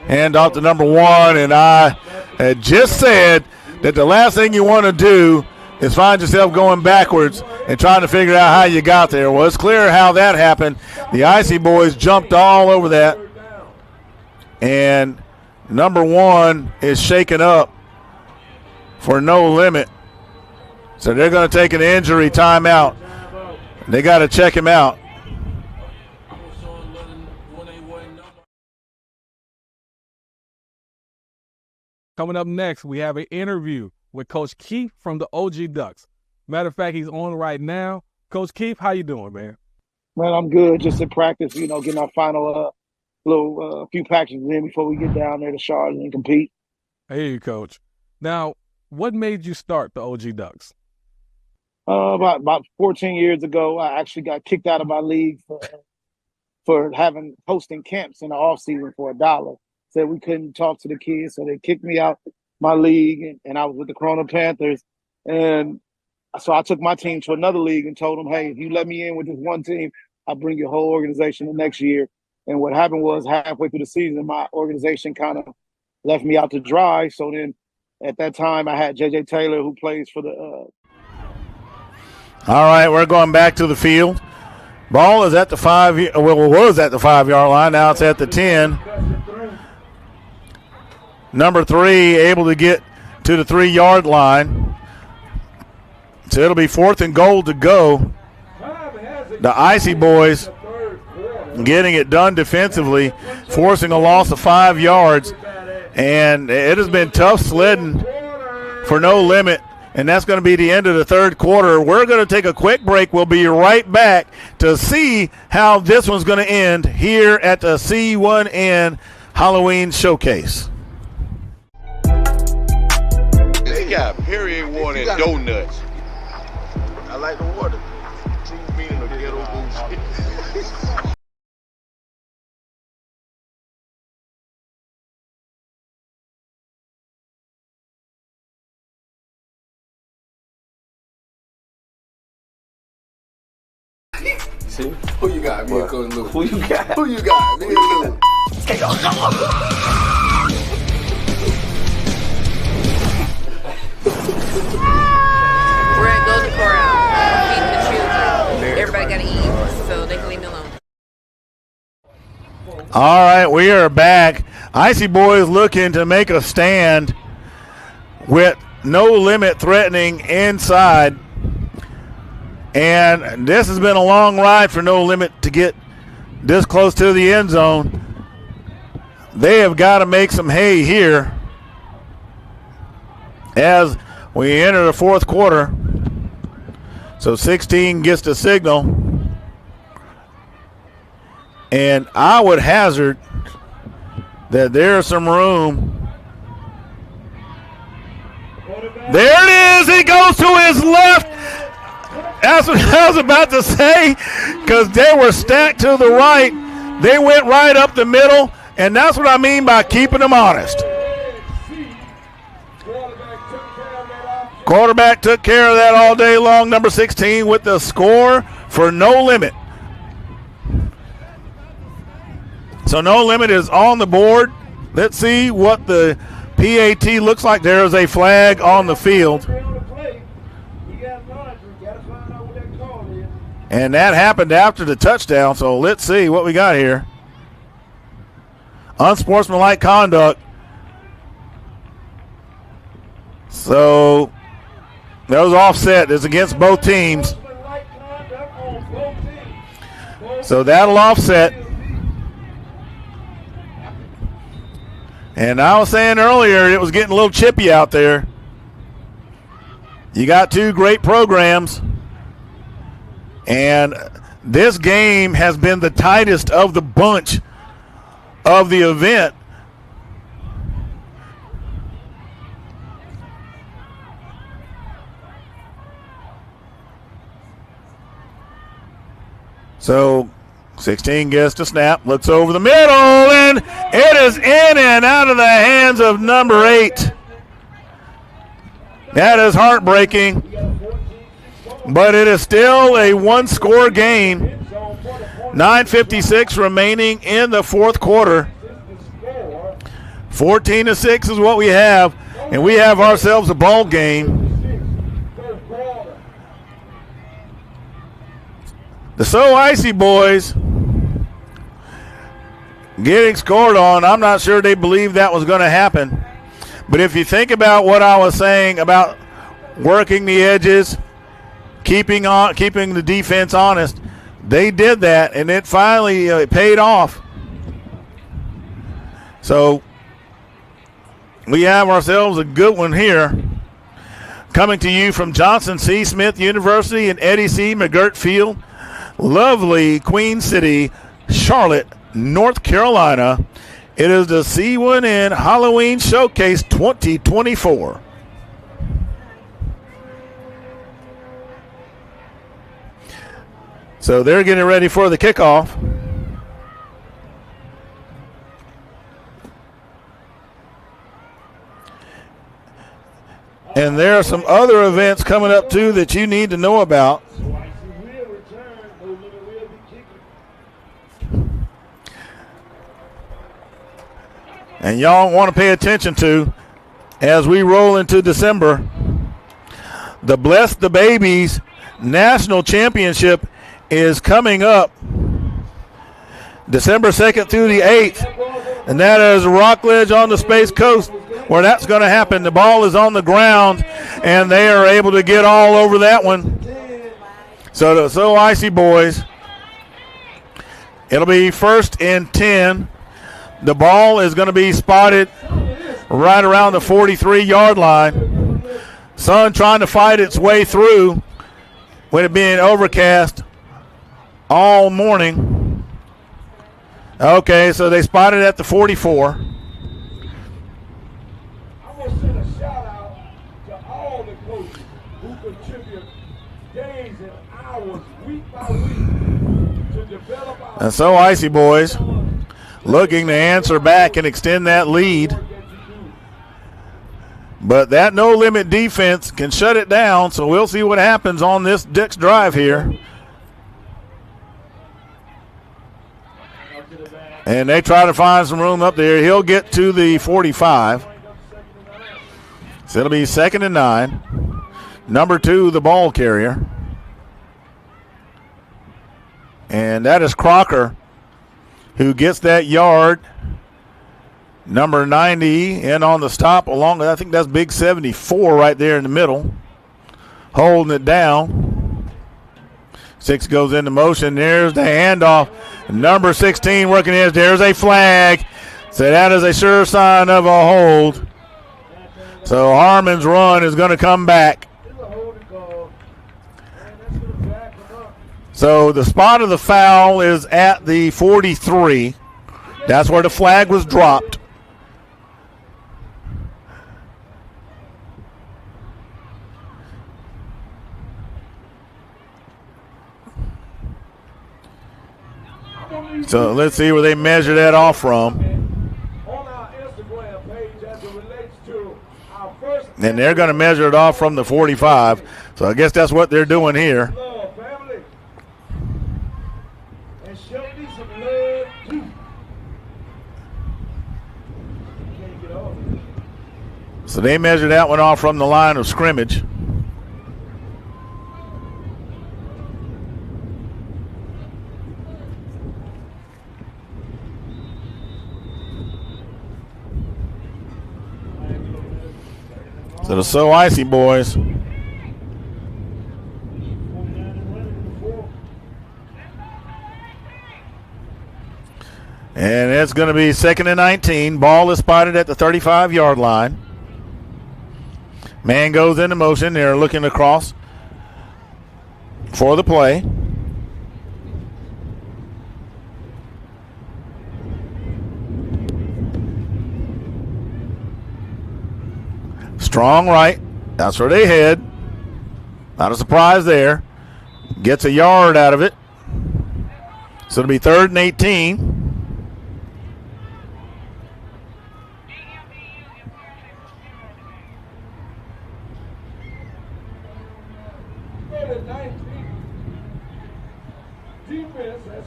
Hand off to number 1, and I had just said that the last thing you want to do is find yourself going backwards and trying to figure out how you got there. Well, it's clear how that happened. The Icy Boys jumped all over that, and number 1 is shaken up for no limit. So they're going to take an injury timeout. They got to check him out. Coming up next, we have an interview with Coach Keith from the OG Ducks. Matter of fact, he's on right now. Coach Keith, how you doing, man? Man, I'm good. Just in practice, getting our final few packages in before we get down there to Charlotte and compete. I hear you, Coach. Now, what made you start the OG Ducks? About 14 years ago, I actually got kicked out of my league for hosting camps in the off season for $1. Said we couldn't talk to the kids, so they kicked me out my league, and I was with the Corona Panthers. And so I took my team to another league and told them, hey, if you let me in with this one team, I'll bring your whole organization the next year. And what happened was halfway through the season, my organization kind of left me out to dry. So then at that time, I had J.J. Taylor, who plays for the All right, we're going back to the field. Ball is at the 5. Well, was at the 5-yard line. Now it's at the 10. Number 3 able to get to the 3-yard line. So it'll be 4th and goal to go. The Icy Boys getting it done defensively, forcing a loss of 5 yards. And it has been tough sledding for No Limit. And that's going to be the end of the third quarter. We're going to take a quick break. We'll be right back to see how this one's going to end here at the C1N Halloween Showcase. They got period water and donuts. I like the water. True meaning of ghetto bullshit. See? Who you got? Me and Coach Lou. Who you got? Who you got? Me and Lou. We're at Golden Corral. We're feeding the children. Everybody got to eat, so they can leave me alone. All right, we are back. Icy Boys looking to make a stand with No Limit threatening inside. And this has been a long ride for No Limit to get this close to the end zone. They have got to make some hay here as we enter the fourth quarter. So 16 gets the signal. And I would hazard that there's some room. There it is. He goes to his left. That's what I was about to say, because they were stacked to the right. They went right up the middle, and that's what I mean by keeping them honest. Quarterback took care of that all day long, number 16, with the score for No Limit. So No Limit is on the board. Let's see what the PAT looks like. There is a flag on the field. And that happened after the touchdown, so let's see what we got here. Unsportsmanlike conduct. So that was offset. It's against both teams. So that'll offset. And I was saying earlier it was getting a little chippy out there. You got two great programs. And this game has been the tightest of the bunch of the event. So 16 gets the snap, looks over the middle, and it is in and out of the hands of number 8. That is heartbreaking, but it is still a one-score game. 9:56 remaining in the fourth quarter. 14-6 is what we have, and we have ourselves a ball game. The So Icy Boys getting scored on. I'm not sure they believed that was going to happen. But if you think about what I was saying about working the edges, keeping the defense honest, they did that, and it finally paid off. So we have ourselves a good one here. Coming to you from Johnson C. Smith University and Eddie C. McGirt Field. Lovely Queen City, Charlotte, North Carolina. It is the C1N Halloween Showcase 2024. So they're getting ready for the kickoff. And there are some other events coming up too that you need to know about. And y'all want to pay attention to as we roll into December. The Bless the Babies National Championship is coming up December 2nd through the 8th. And that is Rockledge on the Space Coast where that's going to happen. The ball is on the ground, and they are able to get all over that one. So the So Icy Boys, it'll be 1st and 10. The ball is going to be spotted right around the 43-yard line. Sun trying to fight its way through with it being overcast all morning. Okay, so they spotted at the 44. I want to send a shout out to all the coaches who contribute days and hours, week by week, to develop our. And So Icy Boys looking to answer back and extend that lead. But that no-limit defense can shut it down, so we'll see what happens on this Dick's drive here. And they try to find some room up there. He'll get to the 45. So it'll be 2nd and 9. Number 2, the ball carrier. And that is Crocker, who gets that yard. Number 90 in on the stop along with, I think that's big 74 right there in the middle, holding it down. 6 goes into motion. There's the handoff. Number 16 working edge. There's a flag. So that is a sure sign of a hold. So Harmon's run is going to come back. So the spot of the foul is at the 43. That's where the flag was dropped. So let's see where they measure that off from. On our Instagram page as it relates to our first. And they're going to measure it off from the 45. So I guess that's what they're doing here. Love, family. And show me some love too. Can't get off. So they measure that one off from the line of scrimmage. So the So Icy Boys and it's going to be 2nd and 19. Ball is spotted at the 35-yard line. Man goes into motion. They're looking across for the play. Strong right. That's where they head. Not a surprise there. Gets a yard out of it. So it'll be 3rd and 18. Defense has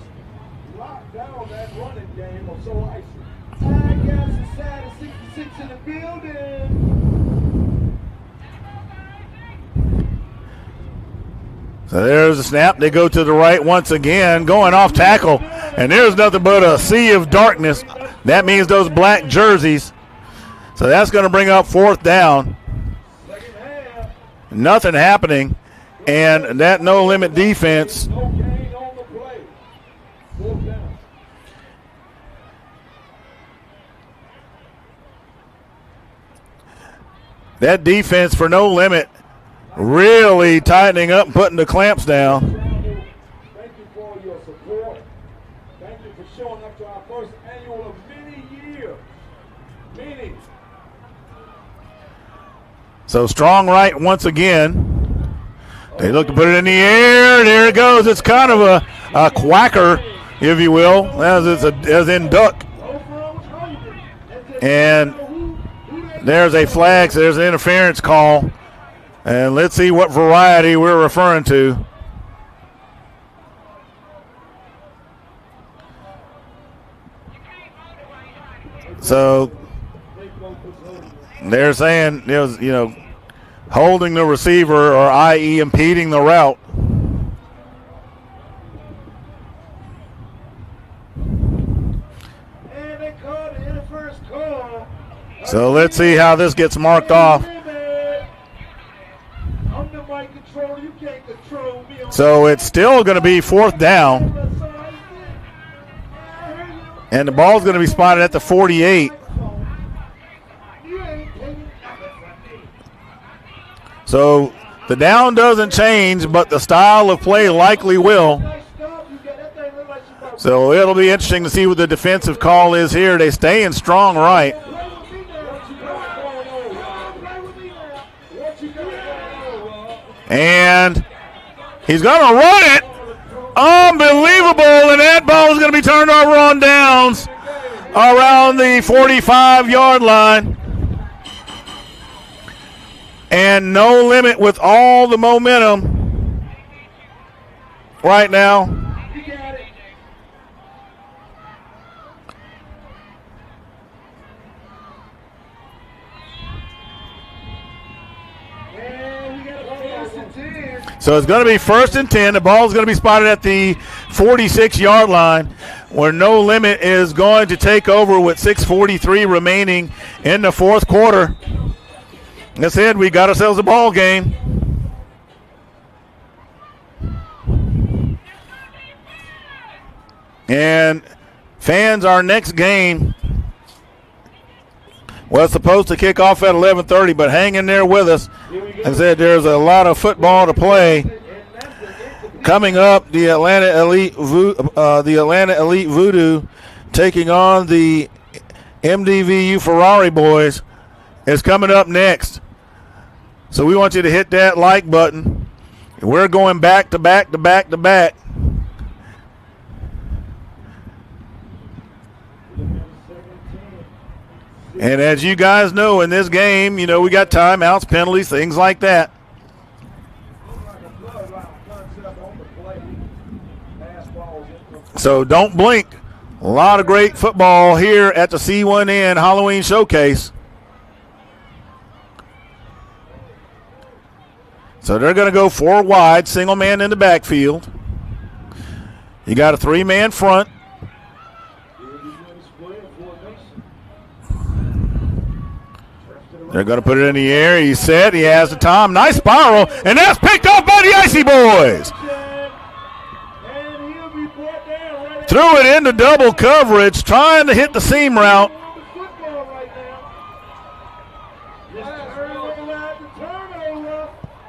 locked down that running game of So Icy. I got inside of 66 in the building. So there's a snap. They go to the right once again, going off tackle. And there's nothing but a sea of darkness. That means those black jerseys. So that's going to bring up 4th down. Nothing happening. And that no-limit defense. That defense for no limit really tightening up and putting the clamps down. Thank you for your support. Thank you for showing up to our first annual of many years. Many. So strong right once again. They look to put it in the air. There it goes. It's kind of a quacker, if you will, as in duck. And there's a flag, so there's an interference call. And let's see what variety we're referring to. So they're saying, holding the receiver, or i.e. impeding the route. So let's see how this gets marked off. So it's still going to be 4th down. And the ball's going to be spotted at the 48. So the down doesn't change, but the style of play likely will. So it'll be interesting to see what the defensive call is here. They stay in strong right. And he's going to run it. Unbelievable. And that ball is going to be turned over on downs around the 45-yard line. And no limit with all the momentum right now. So it's going to be 1st and 10. The ball is going to be spotted at the 46-yard line, where no limit is going to take over with 6:43 remaining in the 4th quarter. Like I said, we got ourselves a ball game. And fans, our next game was supposed to kick off at 11:30, but hang in there with us. Like I said, there's a lot of football to play. Coming up, the Atlanta Elite Voodoo taking on the MDVU Ferrari Boys is coming up next. So we want you to hit that like button. We're going back to back to back to back. And as you guys know, in this game, we got timeouts, penalties, things like that. So don't blink. A lot of great football here at the C1N Halloween Showcase. So they're going to go 4 wide, single man in the backfield. You got a 3-man front. They're going to put it in the air. He's set. He has the time. Nice spiral. And that's picked up by the Icy Boys. Threw it into double coverage, trying to hit the seam route.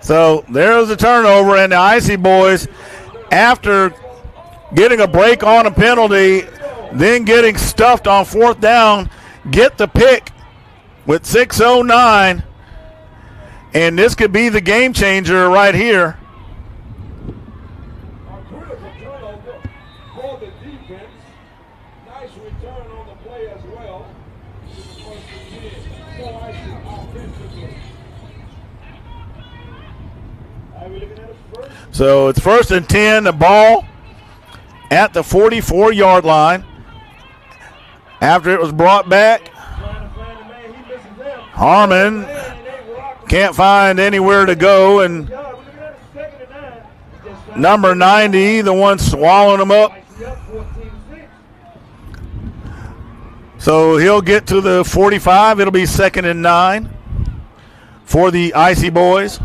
So there's a turnover, and the Icy Boys, after getting a break on a penalty, then getting stuffed on 4th down, get the pick with 6:09, and this could be the game changer right here. for the defense. Nice return on the play as well. First and 10. So Icy offensively. So it's first and 10, the ball at the 44-yard line. After it was brought back, Harmon can't find anywhere to go, and number 90, the one swallowing him up. So he'll get to the 45. It'll be 2nd and 9 for the Icy Boys.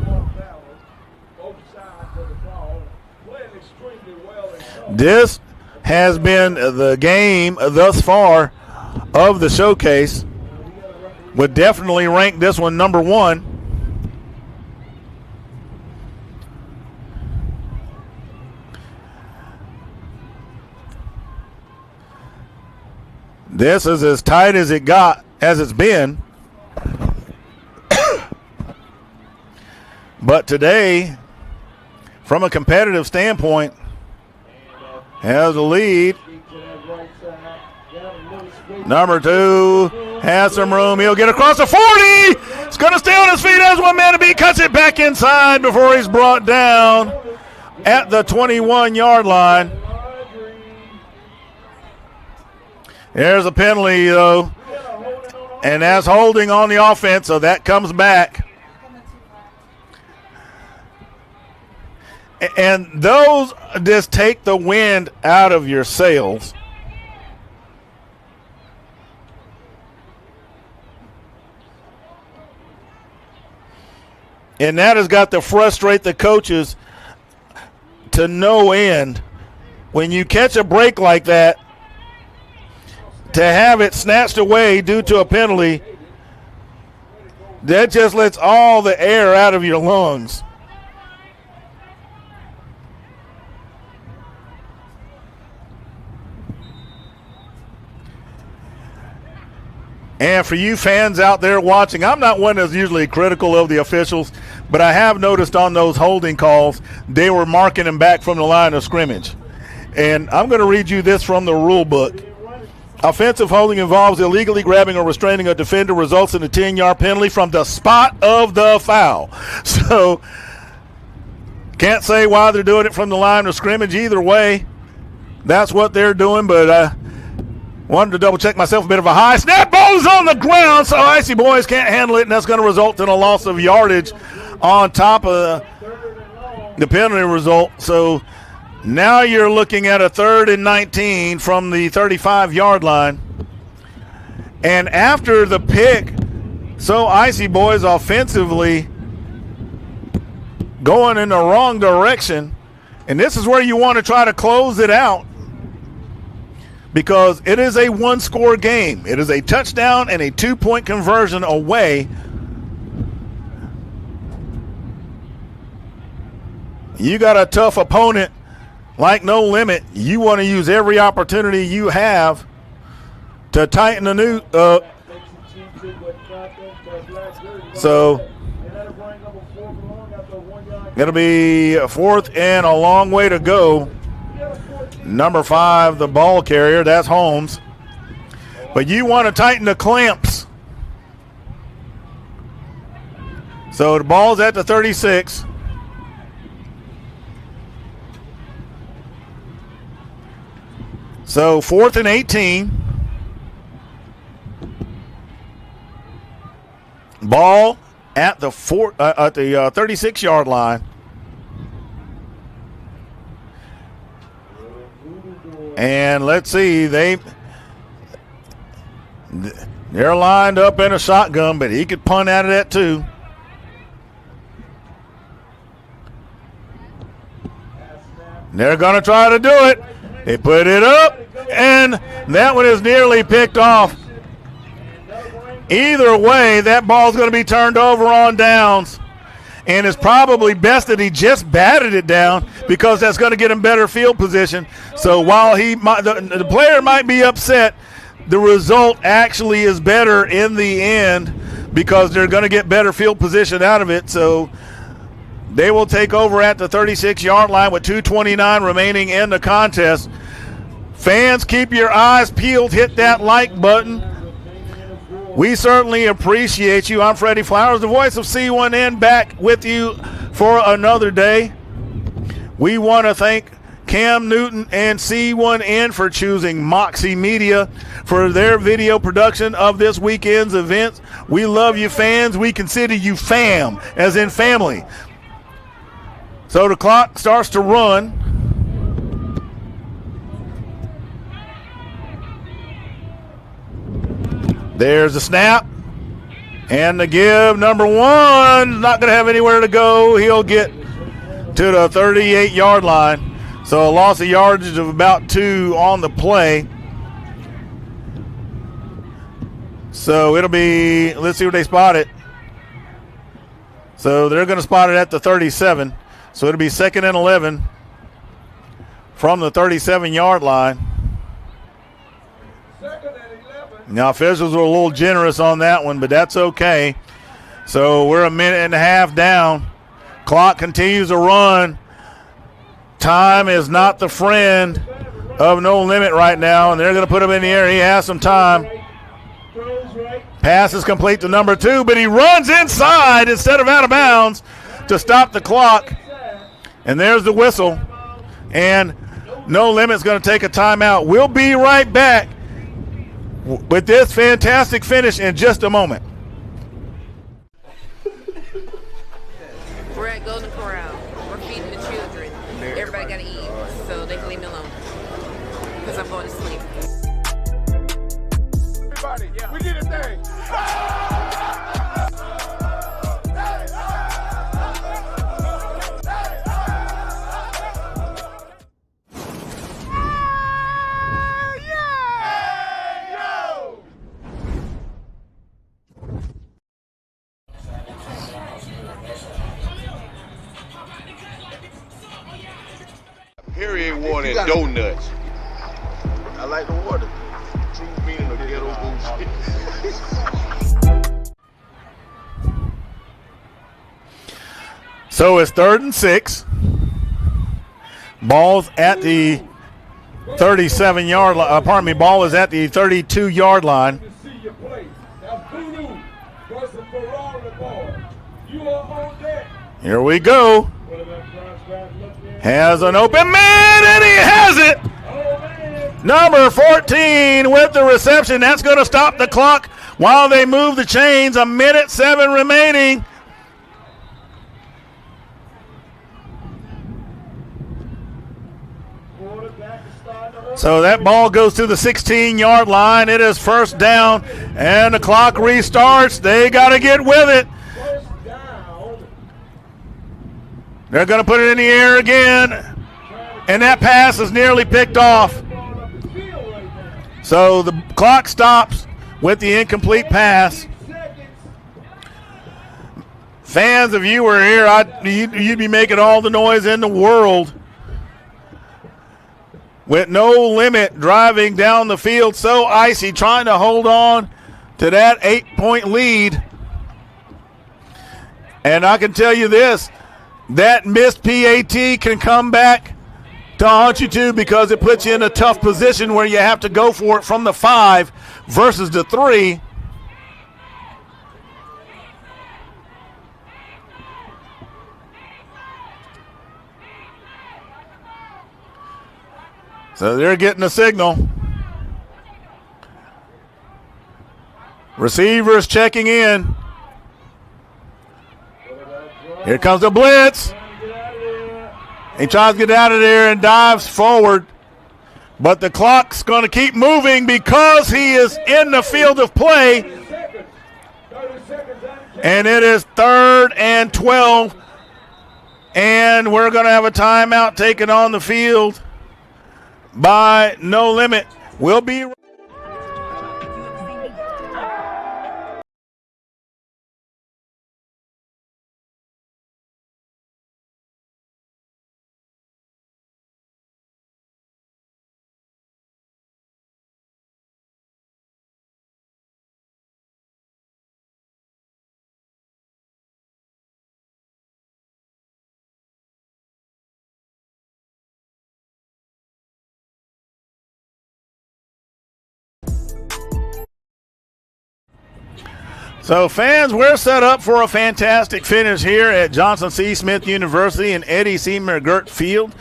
This has been the game thus far of the showcase. Would definitely rank this one number 1. This is as tight as it's been. But today, from a competitive standpoint, has the lead. Number 2 has some room. He'll get across the 40. He's going to stay on his feet as one man to beat. Cuts it back inside before he's brought down at the 21-yard line. There's a penalty, though, and that's holding on the offense, so that comes back. And those just take the wind out of your sails. And that has got to frustrate the coaches to no end. When you catch a break like that, to have it snatched away due to a penalty, that just lets all the air out of your lungs. And for you fans out there watching, I'm not one that's usually critical of the officials, but I have noticed on those holding calls, they were marking them back from the line of scrimmage. And I'm going to read you this from the rule book. Offensive holding involves illegally grabbing or restraining a defender, results in a 10-yard penalty from the spot of the foul. So, can't say why they're doing it from the line of scrimmage. Either way, that's what they're doing, but wanted to double-check myself. A bit of a high snap. Ball's on the ground, so Icy Boys can't handle it, and that's going to result in a loss of yardage on top of the penalty result. So now you're looking at a 3rd and 19 from the 35-yard line. And after the pick, so Icy Boys offensively going in the wrong direction. And this is where you want to try to close it out, because it is a one-score game. It is a touchdown and a 2-point conversion away. You got a tough opponent like No Limit. You want to use every opportunity you have to tighten the new up. So it'll be 4th and a long way to go. Number 5, the ball carrier, that's Holmes. But you want to tighten the clamps. So the ball's at the 36. So 4th and 18. Ball at the 36-yard line. And let's see, they're lined up in a shotgun, but he could punt out of that too. They're going to try to do it. They put it up, and that one is nearly picked off. Either way, that ball's going to be turned over on downs. And it's probably best that he just batted it down, because that's going to get him better field position. So while the player might be upset, the result actually is better in the end, because they're going to get better field position out of it. So they will take over at the 36-yard line with 2:29 remaining in the contest. Fans, keep your eyes peeled. Hit that like button. We certainly appreciate you. I'm Freddie Flowers, the voice of C1N, back with you for another day. We want to thank Cam Newton and C1N for choosing Moxie Media for their video production of this weekend's events. We love you, fans. We consider you fam, as in family. So the clock starts to run. There's the snap. And the give, number one, not going to have anywhere to go. He'll get to the 38-yard line. So a loss of yardage of about 2 on the play. So it'll be, let's see where they spot it. So they're going to spot it at the 37. So it'll be 2nd and 11 from the 37-yard line. Now, officials were a little generous on that one, but that's okay. So we're a minute and a half down. Clock continues to run. Time is not the friend of No Limit right now, and they're going to put him in the air. He has some time. Pass is complete to number 2, but he runs inside instead of out of bounds to stop the clock. And there's the whistle. And No Limit's going to take a timeout. We'll be right back with this fantastic finish in just a moment. We're at Golden Corral. We're feeding the children. Everybody got to eat, so they can leave me alone. Because I'm going to sleep. Everybody, we did a thing. Period warning donuts. I like the water. True meaning of ghetto bullshit. So it's 3rd and 6. Ball's at the 37-yard line. Ball is at the 32-yard line. Here we go. Has an open man, and he has it. Number 14 with the reception. That's going to stop the clock while they move the chains. 1:07 remaining. So that ball goes to the 16-yard line. It is 1st down, and the clock restarts. They got to get with it. They're going to put it in the air again, and that pass is nearly picked off. So the clock stops with the incomplete pass. Fans, if you were here, you'd be making all the noise in the world. With No Limit driving down the field, so icy, trying to hold on to that 8-point lead. And I can tell you this, that missed PAT can come back to haunt you too, because it puts you in a tough position where you have to go for it from the 5 versus the 3. So they're getting a signal. Receivers checking in. Here comes the blitz. He tries to get out of there and dives forward. But the clock's going to keep moving because he is in the field of play. And it is 3rd and 12. And we're going to have a timeout taken on the field by No Limit. We'll be So, fans, we're set up for a fantastic finish here at Johnson C. Smith University and Eddie C. McGirt Field.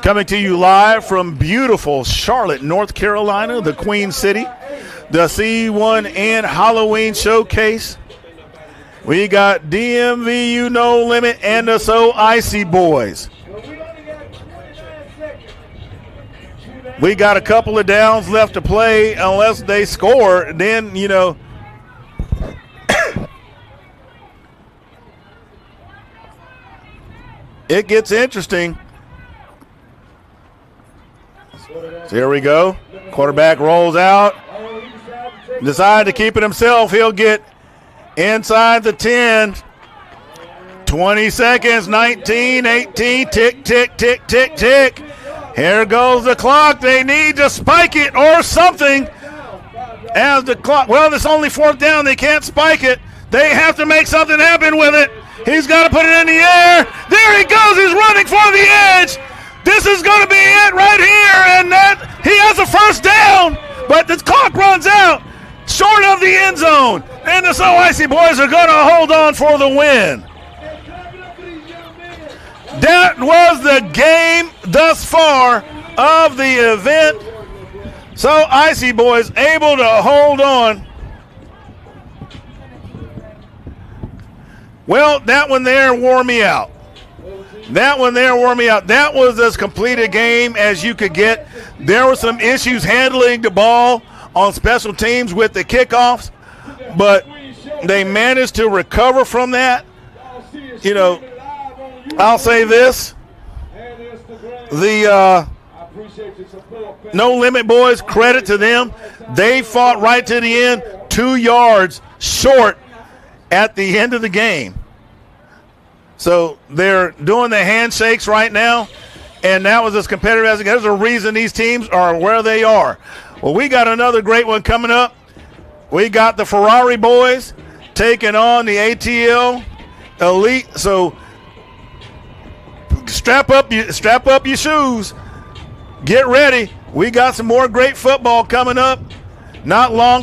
Coming to you live from beautiful Charlotte, North Carolina, the Queen City, the C1N Halloween Showcase. We got DMVU No Limit and the Icy Boys. We got a couple of downs left to play. Unless they score, then, you know, it gets interesting. So here we go. Quarterback rolls out. Decided to keep it himself. He'll get inside the 10. 20 seconds. 19, 18. Tick, tick, tick, tick, tick. Here goes the clock. They need to spike it or something. As the clock, well, it's only 4th down. They can't spike it. They have to make something happen with it. He's got to put it in the air. There he goes. He's running for the edge. This is going to be it right here. And that he has a first down, but the clock runs out short of the end zone. And the Icy Boys are going to hold on for the win. That was the game thus far of the event. So Icy Boys able to hold on. Well, that one there wore me out. That one there wore me out. That was as complete a game as you could get. There were some issues handling the ball on special teams with the kickoffs, but they managed to recover from that. You know, I'll say this. The No Limit Boys, credit to them. They fought right to the end, 2 yards short at the end of the game. So they're doing the handshakes right now, and that was as competitive as it gets. There's a reason these teams are where they are. Well, we got another great one coming up. We got the Ferrari Boys taking on the ATL Elite. So strap up your shoes. Get ready. We got some more great football coming up. Not long